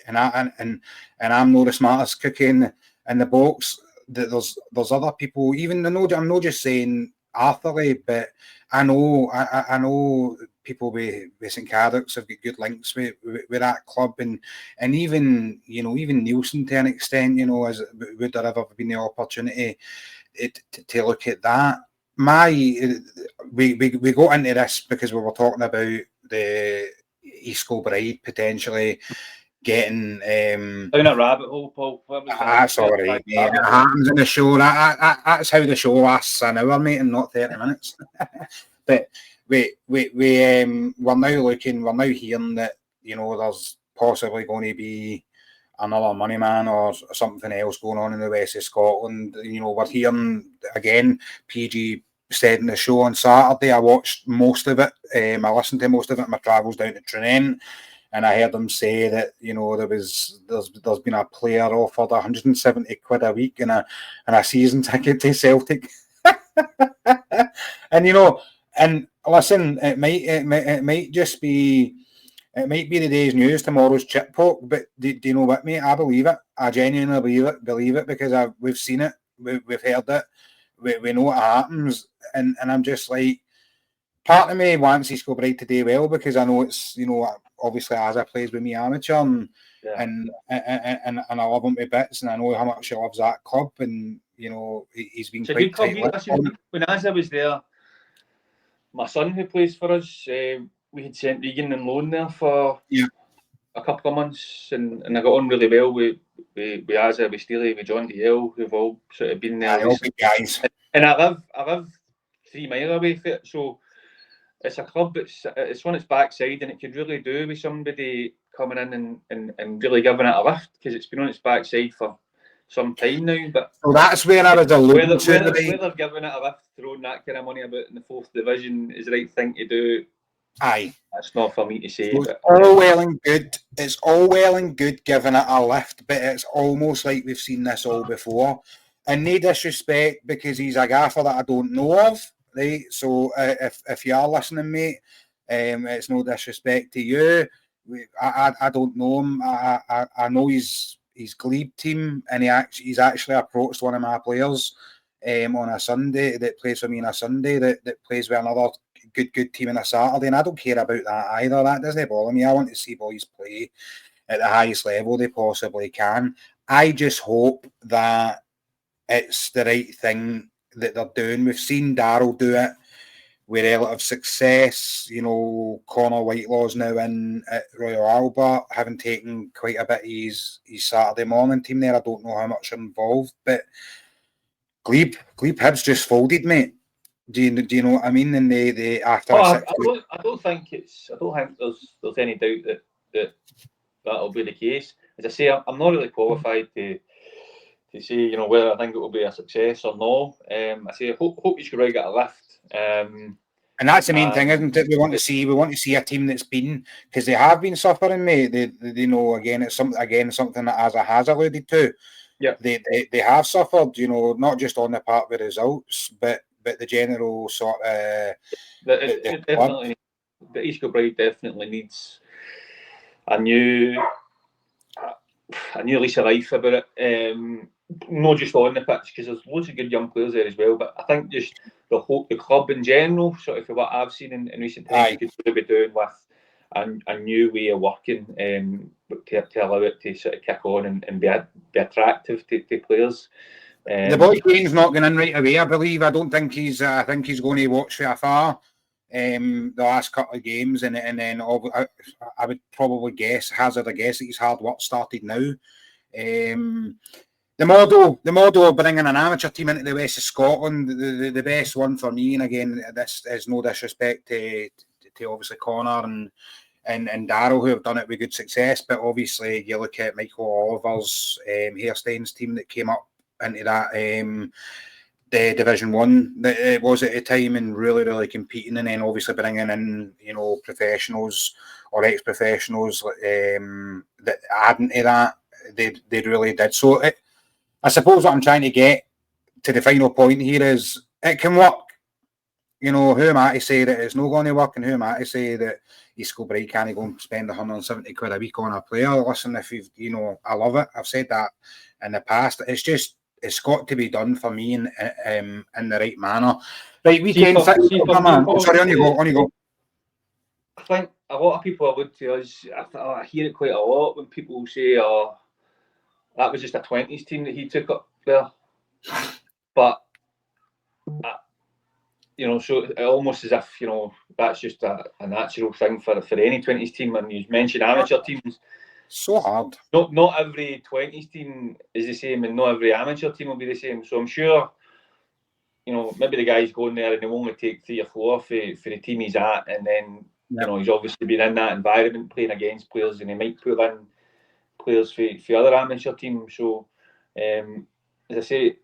S1: and I'm not the smartest cookie in the box, that there's other people. Even I'm not just saying Arthurlie, but I know people with St Cadoc's have got good links with that club, and even, you know, even Nielsen to an extent, you know, as would there ever been the opportunity to look at that. We got into this because we were talking about the East Kilbride potentially getting
S2: down a rabbit hole, Paul.
S1: That's all right, mate. It happens in the show. That's how the show lasts an hour, mate, and not 30 minutes. But we're now hearing that, you know, there's possibly going to be another money man or something else going on in the west of Scotland. You know, we're hearing again, PG said in the show on Saturday, I watched most of it. I listened to most of it in my travels down to Trinent, and I heard them say that, you know, there's been a player offered 170 quid a week and a season ticket to Celtic. And, you know, and listen, it might just be, it might be the day's news, tomorrow's chip poke, but do you know what, mate? I believe it. I genuinely believe it because we've seen it, we've heard it, we know what happens, and I'm just like, part of me wants East Kilbride to do well because I know it's, you know, obviously as I plays with me amateur and I love him to bits, and I know how much he loves that club, and, you know, he's been quite tight.
S2: When as I was there, my son who plays for us, we had sent Regan on loan there for a couple of months, and I got on really well with Azza, with Steely, with John DL, who've all sort of been there.
S1: All good guys.
S2: And I live 3 mile away from it, so it's a club. It's on its backside, and it could really do with somebody coming in and really giving it a lift, because it's been on its backside for some time now. But
S1: so that's where I was alluding to.
S2: Whether giving it a lift, throwing that kind of money about in the 4th division is the right thing to do.
S1: Aye,
S2: that's not for me to say.
S1: So it's all well and good. It's all well and good giving it a lift, but it's almost like we've seen this all before. And no disrespect, because he's a gaffer that I don't know of, right? So if you are listening, mate, it's no disrespect to you. I don't know him. I know his Glebe team, and he's actually approached one of my players on a Sunday that plays for me on a Sunday that plays with another good team on a Saturday, and I don't care about that either. That doesn't bother me. I want to see boys play at the highest level they possibly can. I just hope that it's the right thing that they're doing. We've seen Darryl do it with relative success. You know, Connor Whitelaw's now in at Royal Albert, having taken quite a bit of his Saturday morning team there. I don't know how much involved, but Glebe Hibs just folded, mate. Do you know what I mean? And they after
S2: I don't think there's any doubt that'll be the case. As I say, I'm not really qualified to say, you know, whether I think it will be a success or no. I say I hope you should really get a lift.
S1: And that's the main thing, isn't it? We want to see a team that's been, because they have been suffering, mate. They know it's something that Azza has alluded to.
S2: Yeah,
S1: they have suffered, you know, not just on the part of the results, but the general sort of.
S2: The East Kilbride definitely needs a new lease of life about it. Not just on the pitch, because there's loads of good young players there as well. But I think just the club in general, sort of what I've seen in recent times, could be doing with a new way of working to allow it to sort of kick on and be attractive to players.
S1: The boy Kane's not going in right away, I believe. I don't think he's. I think he's going to watch for afar the last couple of games, and then I would probably hazard a guess that his hard work started now. The model of bringing an amateur team into the west of Scotland, the best one for me, and again, this is no disrespect to obviously Connor and Darryl, who have done it with good success, but obviously you look at Michael Oliver's Hairstain's team that came up into that the Division 1 that it was at the time, and really competing, and then obviously bringing in, you know, professionals or ex-professionals that adding to that, they really did. So I suppose what I'm trying to get to the final point here is it can work. You know, who am I to say that it's not going to work, and who am I to say that East Kilbride can't go and spend 170 quid a week on a player? Listen, I love it. I've said that in the past. It's got to be done for me in the right manner. Right, weekend. Sorry, on you go.
S2: I think a lot of people allude to us. I hear it quite a lot when people say, "Oh, that was just a 20s team that he took up there," but you know, so almost as if, you know, that's just a natural thing for any 20s team. And you mentioned amateur teams.
S1: So hard.
S2: Not every 20s team is the same, and not every amateur team will be the same. So I'm sure, you know, maybe the guy's going there and he'll only take 3 or 4 for the team he's at, and then you know, he's obviously been in that environment playing against players, and he might put in players for other amateur teams. So as I say,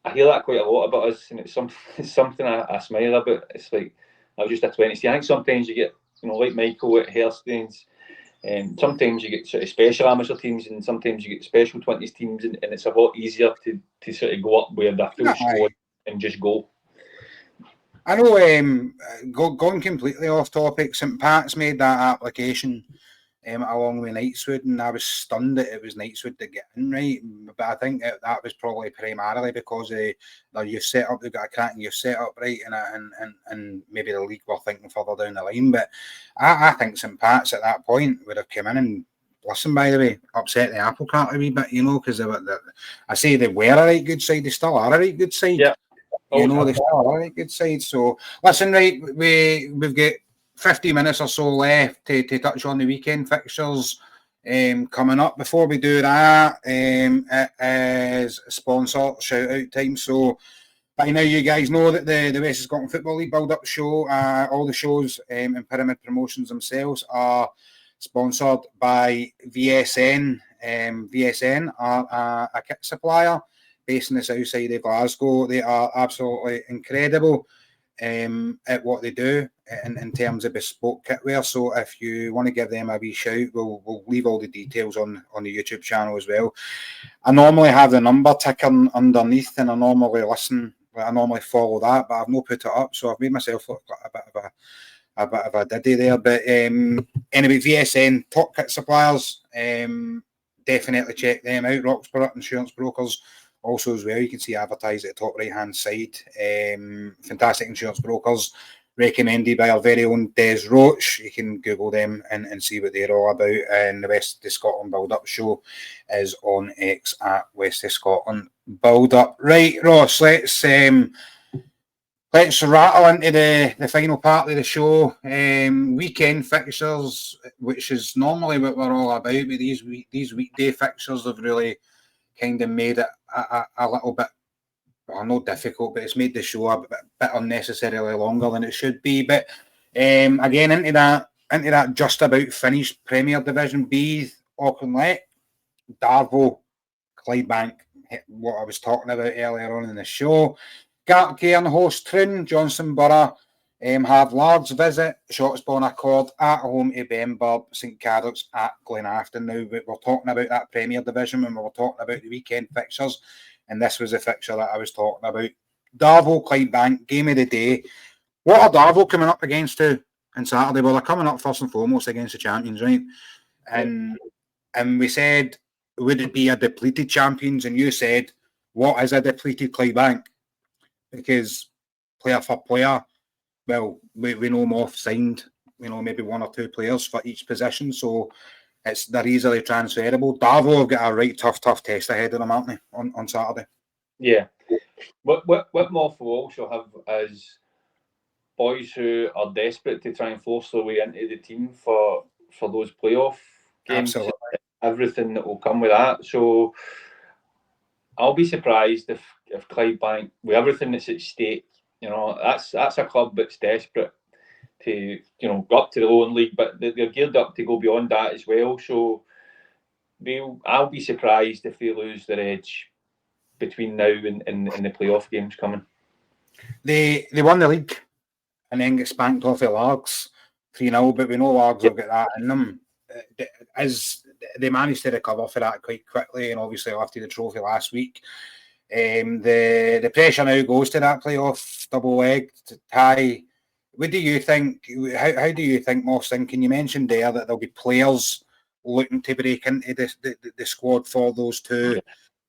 S2: I hear that quite a lot about us, and it's something I smile about. It's like, I was just a 20s team. I think sometimes you get, you know, like Michael at Hairstains, sometimes you get sort of special amateur teams, and sometimes you get special 20s teams, and it's a lot easier to sort of go up with the full squad and just go.
S1: I know, going completely off topic, St Pat's made that application along with Knightswood, and I was stunned that it was Knightswood that get in, right? But I think that was probably primarily because their youth set up. They've got a cracking youth set up, right? And maybe the league were thinking further down the line. But I think St Pat's at that point would have come in and, listen, by the way, upset the apple cart a wee bit, you know, because I say they were a right good side, they still are a right good side.
S2: Yeah.
S1: You know, they still are a right good side. So, listen, right, we've got 50 minutes or so left to touch on the weekend fixtures. coming up. Before we do that, it is sponsor shout out time. So by now you guys know that the West Scotland Football League Buildup Shpw, all the shows and Pyramid Promotions themselves are sponsored by VSN. VSN are a kit supplier based in the south side of Glasgow. They are absolutely incredible at what they do in terms of bespoke kitwear. So if you want to give them a wee shout, we'll leave all the details on the YouTube channel as well. I normally have the number ticking underneath, and I normally follow that, but I've not put it up, so I've made myself look like a bit of a diddy there. But anyway, VSN top kit suppliers, definitely check them out. Roxburgh Insurance Brokers also as well. You can see advertised at the top right hand side. Fantastic insurance brokers, recommended by our very own Des Roach. You can Google them and see what they're all about. And the West of Scotland Build-Up Show is on X at West of Scotland Build-Up. Right, Ross, let's rattle into the final part of the show. Weekend fixtures, which is normally what we're all about, but these weekday fixtures have really kind of made it a little bit, well, not difficult, but it's made the show a bit unnecessarily longer than it should be. But again, into that just about finished Premier Division B, Auchinleck, Darvo, Clydebank, what I was talking about earlier on in the show. Gartcairn host Troon, Johnson Borough have Largs visit, Shotspawn Accord at home to Benburb, St Cadoc's at Glenafton. Now, we're talking about that Premier Division when we were talking about the weekend fixtures, and this was the fixture that I was talking about. Darvo, Clydebank, game of the day. What are Darvo coming up against on Saturday? Well, they're coming up first and foremost against the champions, right? And we said, would it be a depleted champions? And you said, what is a depleted Clydebank? Because player for player, well, we know Moff signed, maybe one or two players for each position, so they're easily transferable. Darvo have got a right tough test ahead of them, aren't they, on Saturday?
S2: Yeah. What Moff will also have is boys who are desperate to try and force their way into the team for those playoff games.
S1: Absolutely.
S2: Everything that will come with that. So I'll be surprised if Clydebank, with everything that's at stake, that's a club that's desperate to go up to the lower league, but they're geared up to go beyond that as well. So I'll be surprised if they lose their edge between now and the playoff games coming.
S1: They won the league and then get spanked off of Largs 3-0, but we know Largs will get that in them. As they managed to recover for that quite quickly, and obviously lifted the trophy last week. The pressure now goes to that playoff double leg tie. What do you think? How do you think Moff's thinking? You mentioned there that there'll be players looking to break into the squad for those two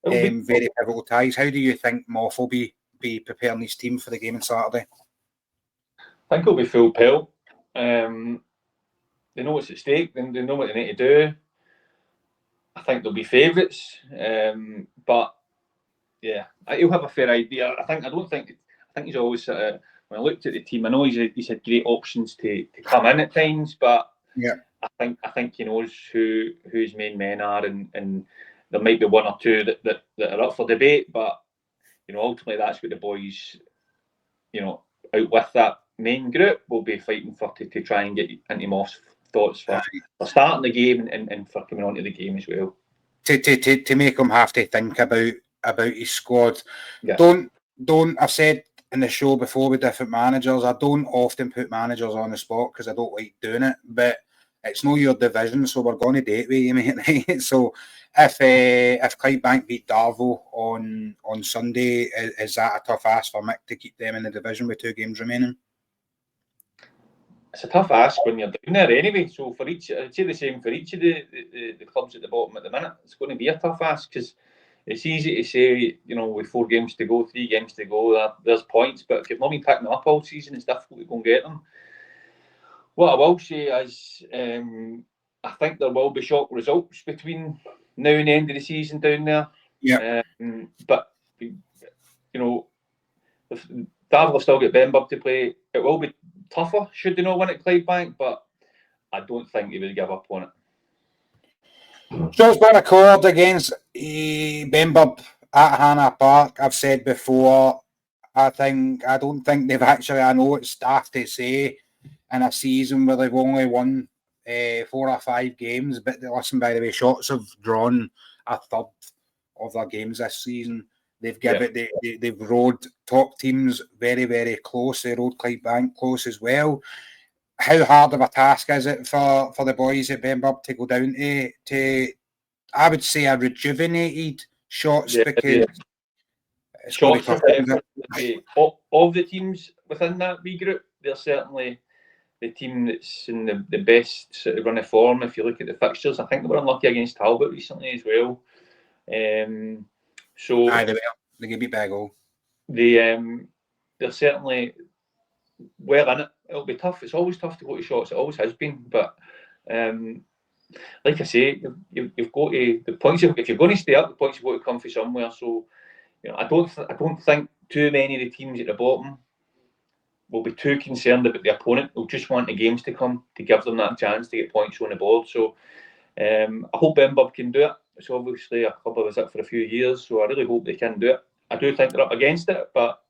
S1: very pivotal ties. How do you think Moff will be preparing his team for the game on Saturday?
S2: I think it'll be full pelt. They know what's at stake. They know what they need to do. I think they'll be favourites, but yeah, he'll have a fair idea. I think he's always when I looked at the team, I know he's had great options to come in at times, but
S1: yeah,
S2: I think he knows who his main men are, and there might be one or two that are up for debate, but ultimately that's what the boys, out with that main group will be fighting for to try and get into Moff's thoughts for starting the game and for coming onto the game as well.
S1: To make him have to think about his squad.
S2: Yeah.
S1: Don't I've said in the show before with different managers, I don't often put managers on the spot because I don't like doing it, but it's not your division, so we're going to date with you, mate. Right? So if Clydebank beat Darvo on Sunday, is that a tough ask for Mick to keep them in the division with 2 games remaining?
S2: It's a tough ask when you're down there anyway. So for each, I'd say the same for each of the clubs at the bottom at the minute. It's going to be a tough ask because it's easy to say, with 4 games to go, 3 games to go, there's points. But if you've not been picking them up all season, it's difficult to go and get them. What I will say is, I think there will be shock results between now and the end of the season down there.
S1: Yeah.
S2: But Darvel will still get Benburb to play. It will be tougher should they not win at Clydebank, but I don't think he would give up on it.
S1: Shots been recorded against Benburb at Hannah Park. I've said before, I don't think they've actually, I know it's daft to say in a season where they've only won 4 or 5 games, but listen, by the way, Shots have drawn a third of their games this season. They've they've rode top teams very, very close. They rode Clydebank close as well. How hard of a task is it for the boys at Benburb to go down to I would say a rejuvenated Shots, because it's going to
S2: Shots
S1: be
S2: are
S1: tough.
S2: definitely, of the teams within that wee group, they're certainly the team that's in the best sort of run of form. If you look at the fixtures, I think they were unlucky against Talbot recently as well. So
S1: they can beat by a goal.
S2: They're certainly well in it. It'll be tough. It's always tough to go to Shots. It always has been. But like I say, you've got to the points. If you're going to stay up, the points you've got to come from somewhere. So I don't think too many of the teams at the bottom will be too concerned about the opponent. They'll just want the games to come to give them that chance to get points on the board. So I hope Benburb can do it. It's obviously a club I was at for a few years, so I really hope they can do it. I do think they're up against it, but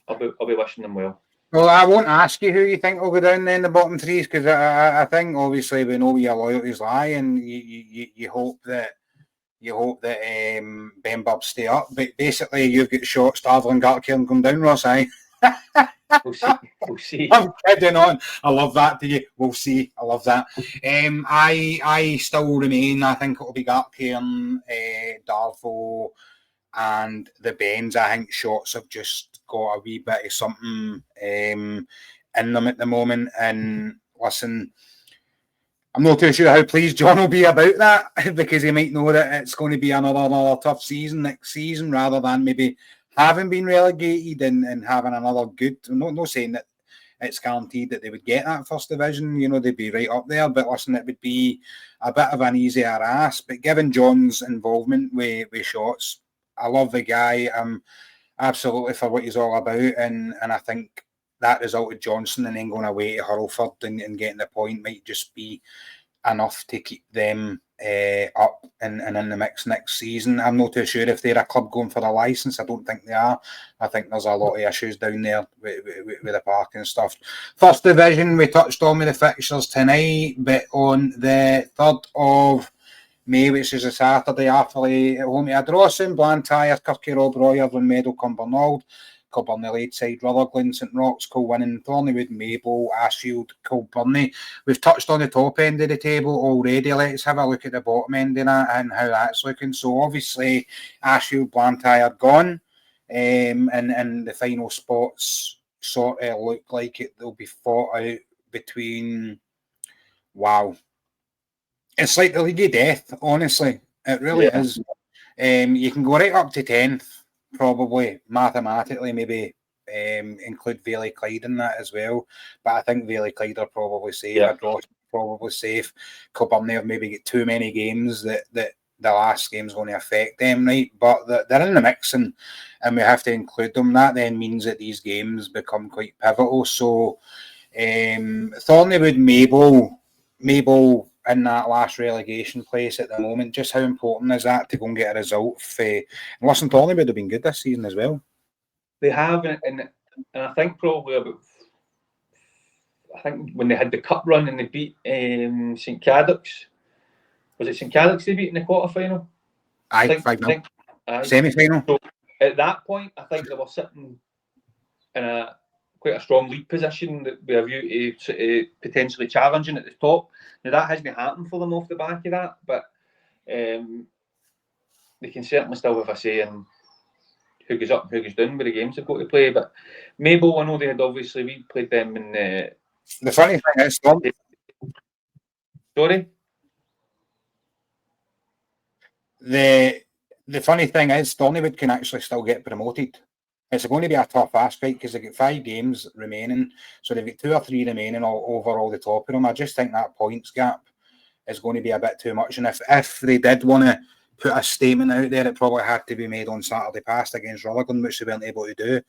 S2: I'll be wishing them well.
S1: Well, I won't ask you who you think will go down there in the bottom threes, because I think obviously we know where your loyalties lie, and you hope that Benburb stay up. But basically, you've got Shots, Starveling, Gartcairn come down, Ross.
S2: We'll see.
S1: I'm kidding on. I love that. Do you? We'll see. I love that. I still remain. I think it'll be Gartcairn, Darvo, and the Bens. I think Shots have just got a wee bit of something in them at the moment. And listen, I'm not too sure how pleased John will be about that, because he might know that it's going to be another tough season next season, rather than maybe having been relegated and having another good. No saying that it's guaranteed that they would get that first division. They'd be right up there. But listen, it would be a bit of an easier ask. But given John's involvement with Shots, I love the guy. I'm absolutely for what he's all about. And I think that result of Johnson and then going away to Hurlford and getting the point might just be enough to keep them up and in the mix next season. I'm not too sure if they're a club going for a licence. I don't think they are. I think there's a lot of issues down there with the park and stuff. First division, we touched on with the fixtures tonight, but on the 3rd of May, which is a Saturday, Arthurlie at home to Ardrossan, Blantyre, Kirky, Rob Royer, Meadow, Cumbernauld, Kilbirnie, Ladeside, Rutherglen, St Roch's, Kilwinning, Thornywood, Maple, Ashfield, Kilbirnie. We've touched on the top end of the table already. Let's have a look at the bottom end of that and how that's looking. So obviously, Ashfield, Blantyre gone, and the final spots sort of look like they'll be fought out between. Wow. It's like the League of Death, honestly. It really is. You can go right up to 10th, probably, mathematically, maybe include Valley Clyde in that as well. But I think Valley Clyde are probably safe. Ardross probably safe. Kilbirnie have maybe got too many games that the last game's going to affect them, right? But they're in the mix, and we have to include them. That then means that these games become quite pivotal. So Thornywood, Maple in that last relegation place at the moment. Just how important is that to go and get a result? And listen, Thornywood would have been good this season as well.
S2: They have, and I think probably about. I think when they had the cup run and they beat St Cadoc's, was it St Cadoc's they beat in the quarter-final?
S1: Aye, 5-0. Semi-final.
S2: So at that point, I think they were sitting in quite a strong league position with a view to potentially challenging at the top. Now that hasn't happened for them off the back of that, but they can certainly still have a say in who goes up and who goes down with the games they've got to play. But Maple, I know we played them in
S1: the funny thing is,
S2: sorry?
S1: The funny thing is, Thornywood can actually still get promoted. It's going to be a tough ask, right? Because they've got 5 games remaining. So they've got 2 or 3 remaining over all the top of them. I just think that points gap is going to be a bit too much. And if they did want to put a statement out there, it probably had to be made on Saturday past against Rutherglen, which they weren't able to do.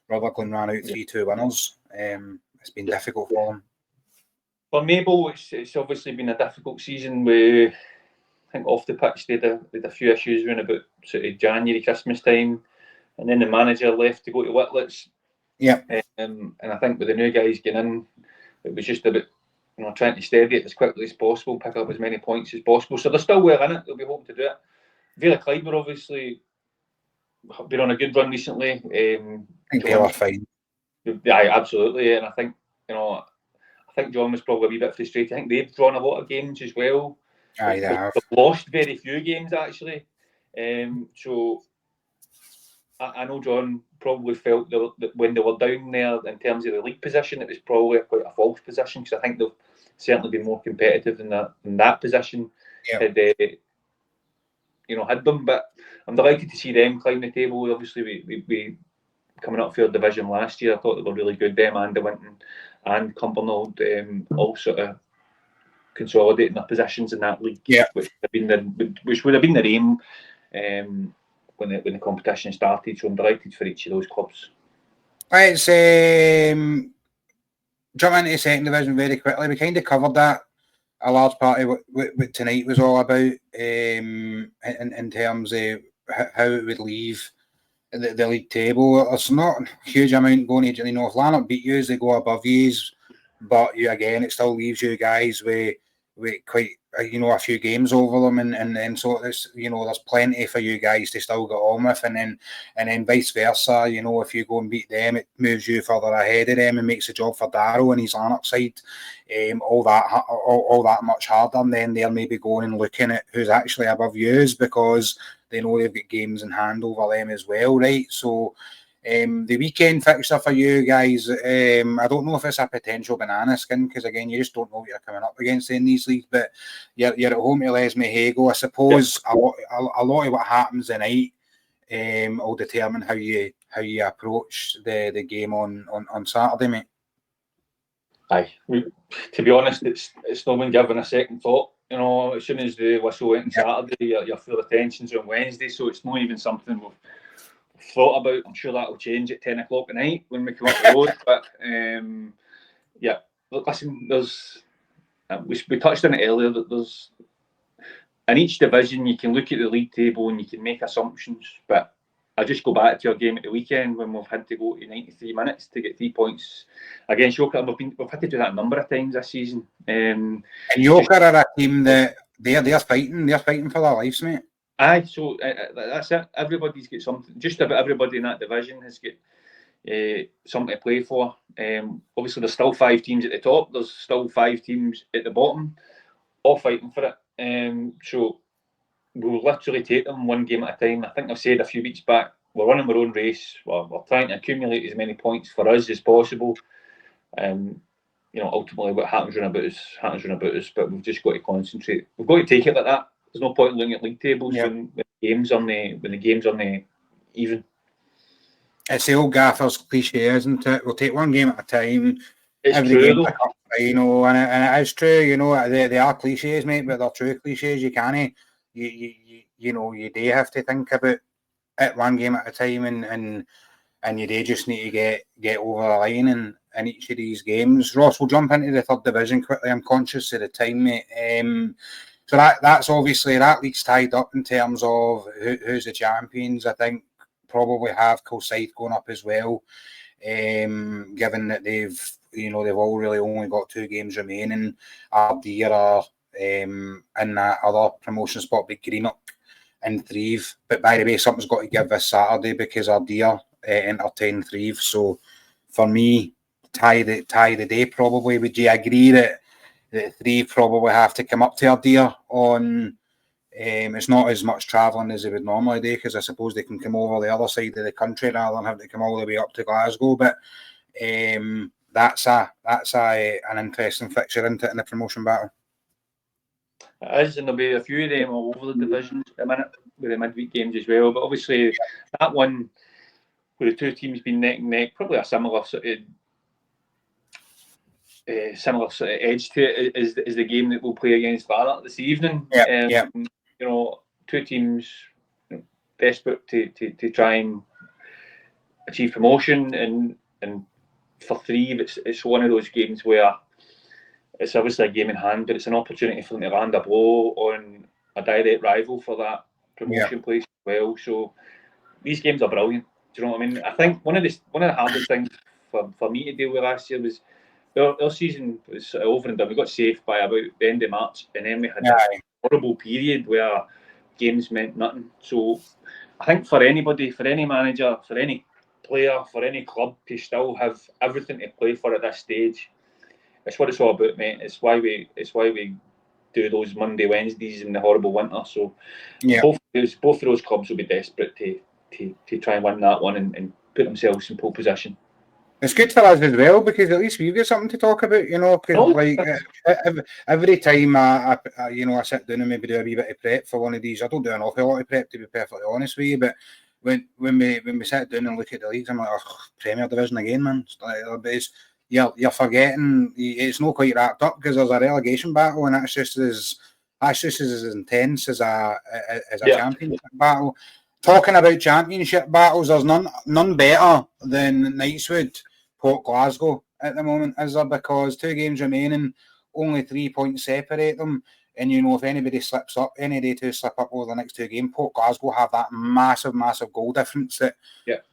S1: Rutherglen ran out 3-2 winners. It's been difficult for them.
S2: For Maple, it's obviously been a difficult season with think off the pitch they had a few issues around about sort of January, Christmas time, and then the manager left to go to Whitlets.
S1: Yeah.
S2: And I think with the new guys getting in, it was just about trying to steady it as quickly as possible, pick up as many points as possible. So they're still well in it. They'll be hoping to do it. Vale Clyde were obviously been on a good run recently.
S1: I think they were fine.
S2: Yeah, absolutely. And I think John was probably a wee bit frustrated. I think they've drawn a lot of games as well.
S1: Aye, they have.
S2: They've lost very few games actually. So I know John probably felt that when they were down there in terms of the league position, it was probably quite a false position, because I think they've certainly been more competitive in that position. Yep. Had them. But I'm delighted to see them climb the table. Obviously, we coming up for a division last year, I thought they were really good. Them and Winton and Cumbernauld all sort of consolidating their positions in that league, which would have been their aim when the competition started. So I'm delighted for each of those clubs.
S1: Right, it's jump into second division very quickly. We kind of covered that. A large part of what tonight was all about, in terms of how it would leave the league table. There's not a huge amount going to North Lanark beat you as they go above you, but it still leaves you guys with quite a few games over them, and so it's there's plenty for you guys to still get on with, and then vice versa. If you go and beat them, it moves you further ahead of them and makes the job for Darrow and his Lanark side all that much harder. And then they're maybe going and looking at who's actually above you, because they know they've got games in hand over them as well, right? So the weekend fixture for you guys, I don't know if it's a potential banana skin, because again, you just don't know what you're coming up against in these leagues. But you're at home to Les Mahego. I suppose a lot of what happens tonight will determine how you approach the game on Saturday, mate.
S2: Aye, to be honest, it's not been given a second thought. As soon as the whistle went on Saturday, your full attention's on Wednesday, so it's not even something we've thought about. I'm sure that'll change at 10 o'clock at night when we come up the road. But listen, there's we touched on it earlier, that there's in each division you can look at the league table and you can make assumptions. But I just go back to your game at the weekend when we've had to go to 93 minutes to get 3 points against Yorker. We've had to do that a number of times this season.
S1: And Yorker are a team that they're fighting for their lives, mate.
S2: Aye, so that's it. Everybody's got something. Just about everybody in that division has got something to play for. Obviously, there's still 5 teams at the top. There's still 5 teams at the bottom, all fighting for it. So we'll literally take them one game at a time. I think I've said a few weeks back, we're running our own race. We're trying to accumulate as many points for us as possible. Ultimately, what happens around about us. But we've just got to concentrate. We've got to take it like that. There's no point in looking at league tables when the game's on the even. It's
S1: the old gaffer's cliche, isn't it? We'll take one game at a time.
S2: It's true,
S1: though. And it is true. They are cliches, mate, but they're true cliches. You can't. You do have to think about it one game at a time, and you do just need to get over the line in each of these games. Ross, we'll jump into the third division quickly. I'm conscious of the time, mate. So that's obviously, that league's tied up in terms of who's the champions. I think probably have Cusick going up as well, given that they've all really only got 2 games remaining. Ardee are in that other promotion spot, but Greenock and Thrieve. But by the way, something's got to give this Saturday, because Ardee entertain Thrieve. So for me, tie the day probably. Would you agree that Thrieve probably have to come up to Ardee on? It's not as much travelling as they would normally do, because I suppose they can come over the other side of the country rather than have to come all the way up to Glasgow. But that's an interesting fixture, isn't it, in the promotion battle?
S2: It is, and there'll be a few of them all over the divisions at the minute with the midweek games as well. But obviously, that one where the 2 teams been neck and neck, probably a similar sort of edge to it is the game that we'll play against Lanark this evening. 2 teams desperate to try and achieve promotion, and for Thrieve, it's one of those games where it's obviously a game in hand, but it's an opportunity for them to land a blow on direct rival for that promotion place as well. So these games are brilliant. Do you know what I mean? I think one of the hardest things for me to deal with last year was our season was sort of over and done. We got safe by about the end of March, and then we had a horrible period where games meant nothing. So I think for anybody, for any manager, for any player, for any club to still have everything to play for at this stage, it's what it's all about, mate. It's why we do those Monday, Wednesdays in the horrible winter. So both of those clubs will be desperate to try and win that one and put themselves in pole position.
S1: It's good for us as well because at least we've got something to talk about, you know. Because every time I sit down and maybe do a wee bit of prep for one of these, I don't do an awful lot of prep to be perfectly honest with you. But when we sit down and look at the leagues, I'm like, oh, Premier Division again, man. You're forgetting it's not quite wrapped up because there's a relegation battle, and that's just as intense as a championship battle. Talking about championship battles, there's none better than Knightswood, Port Glasgow at the moment, is there? Because 2 games remaining, only 3 points separate them. And, you know, if anybody slips up, any day to slip up over the next 2 games, Port Glasgow have that massive goal difference that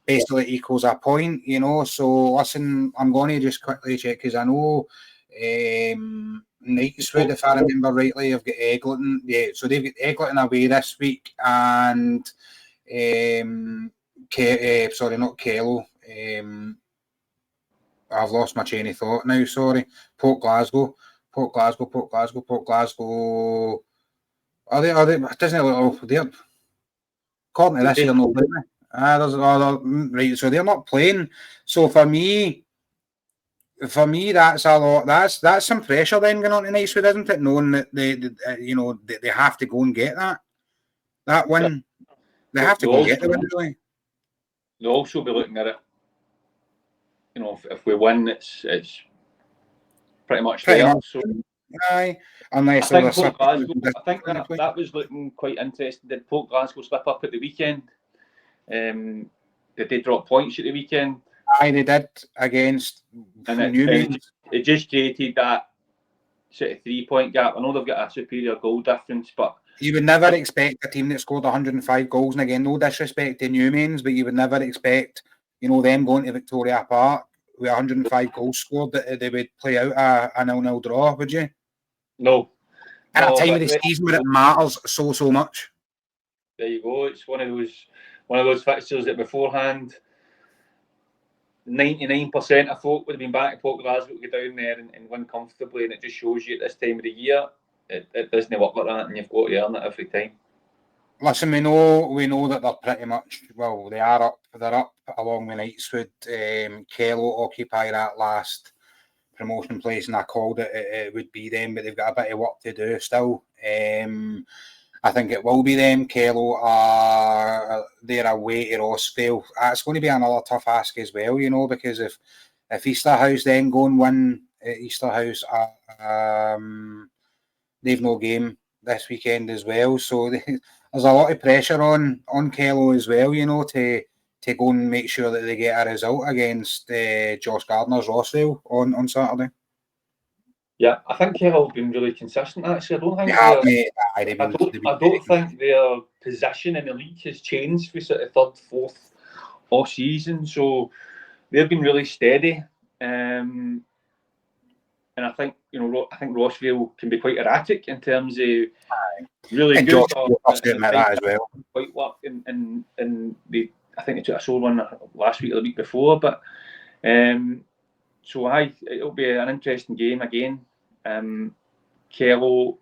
S1: basically equals a point, you know. So, listen, I'm going to just quickly check because I know Knightswood, if I remember rightly, have got Eglinton. Yeah, so they've got Eglinton away this week and... sorry, not Kello. I've lost my chain of thought now. Sorry, Port Glasgow. Are they? Doesn't it look? They're according to this, they're not playing. Right. So they're not playing. So for me, that's a lot. That's some pressure then going on tonight, isn't it? Knowing that they have to go and get that win. They have to go and get the win, really.
S2: They'll also be looking at it. You know, if we win, it's pretty much there. So,
S1: aye. Unless
S2: I think that was looking quite interesting. Did Port Glasgow slip up at the weekend? Did they drop points at the weekend?
S1: Aye, they did against
S2: Newman. It just created that sort of 3-point gap. I know they've got a superior goal difference, but
S1: you would never expect a team that scored 105 goals, and again, no disrespect to Newmans, but you would never expect, you know, them going to Victoria Park with 105 goals scored that they would play out a 0-0 draw, would you?
S2: No.
S1: At a time of the season where it matters so much.
S2: There you go. It's one of those fixtures that beforehand 99% of folk would have been back at Port Glasgow to go down there and win comfortably, and it just shows you at this time of the year it doesn't work like that, and you've got to earn it every time.
S1: Listen, we know that they're pretty much, well, they are up. They're up along with Knightswood. Kello occupy that last promotion place, and I called it would be them, but they've got a bit of work to do still. I think it will be them. Kello they're away to WOSFL. It's going to be another tough ask as well, you know, because if Easterhouse then go and win at Easterhouse, they've no game this weekend as well. So there's a lot of pressure on Kello as well, you know, to go and make sure that they get a result against Josh Gardner's WOSFL on Saturday.
S2: Yeah, I think Kello have been really consistent actually. I don't think their position in the league has changed for sort of 3rd, 4th all season. So they've been really steady. And I think, you know, WOSFL can be quite erratic in terms of really
S1: and
S2: good.
S1: That as well.
S2: Quite luck and I think they took a sore one last week or the week before, but so it'll be an interesting game again. Kello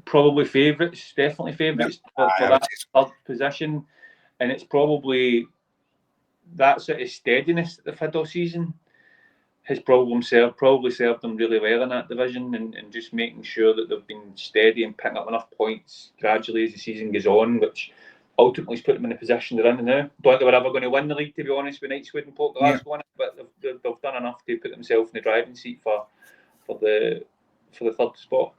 S2: probably definitely favourites for that 3rd position, and it's probably that sort of steadiness that they've had all season has probably served them really well in that division, and just making sure that they've been steady and picking up enough points gradually as the season goes on, which ultimately has put them in the position they're in now. Don't think they were ever going to win the league, to be honest, with Knightswood and Port Glasgow, but they've done enough to put themselves in the driving seat for the 3rd spot.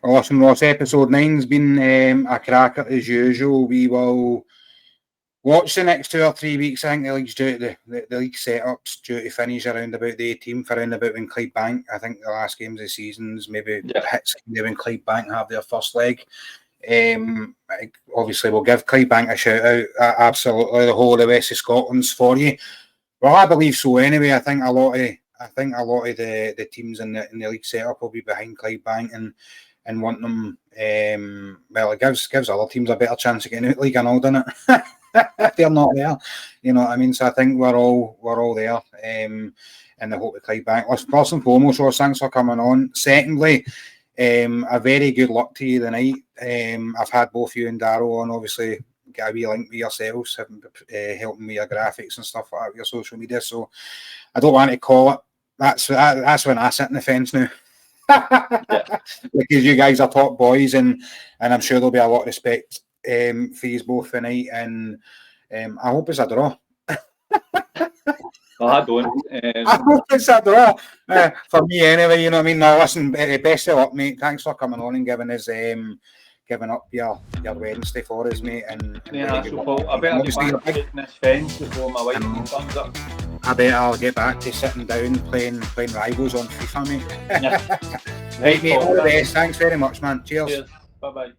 S1: Awesome, Ross. Episode 9's been a cracker as usual. We will watch the next 2 or 3 weeks. I think the league's the league setup's due to finish around about the 18th, around about when Clydebank. I think the last games of the season's maybe hits when Clydebank have their first leg. Obviously, we'll give Clydebank a shout out. Absolutely, the whole of the west of Scotland's for you. Well, I believe so. Anyway, I think a lot of the teams in the league setup will be behind Clydebank and want them. Well, it gives other teams a better chance of getting out league and all, doesn't it? If they're not there, you know what I mean. So I think we're all there. And the hope of Clydebank. First and foremost, Ross, thanks for coming on. Secondly, a very good luck to you tonight. I've had both you and Darryl on, obviously, get a wee link with yourselves, helping with your graphics and stuff like that with your social media. So I don't want to call it. That's when I sit in the fence now. Because you guys are top boys, and I'm sure there'll be a lot of respect for you both tonight. And I hope it's a draw.
S2: Well, I don't.
S1: I hope it's a draw for me anyway. You know what I mean? No, listen, best of luck, mate. Thanks for coming on and giving us giving up your Wednesday for us, mate. And
S2: yeah, so Paul, I better get back to taking this fence before my wife comes up.
S1: I bet I'll get back to sitting down playing rivals on FIFA, mate.
S2: Yeah.
S1: Right, mate. All the best. Thanks very much, man. Cheers.
S2: Bye bye.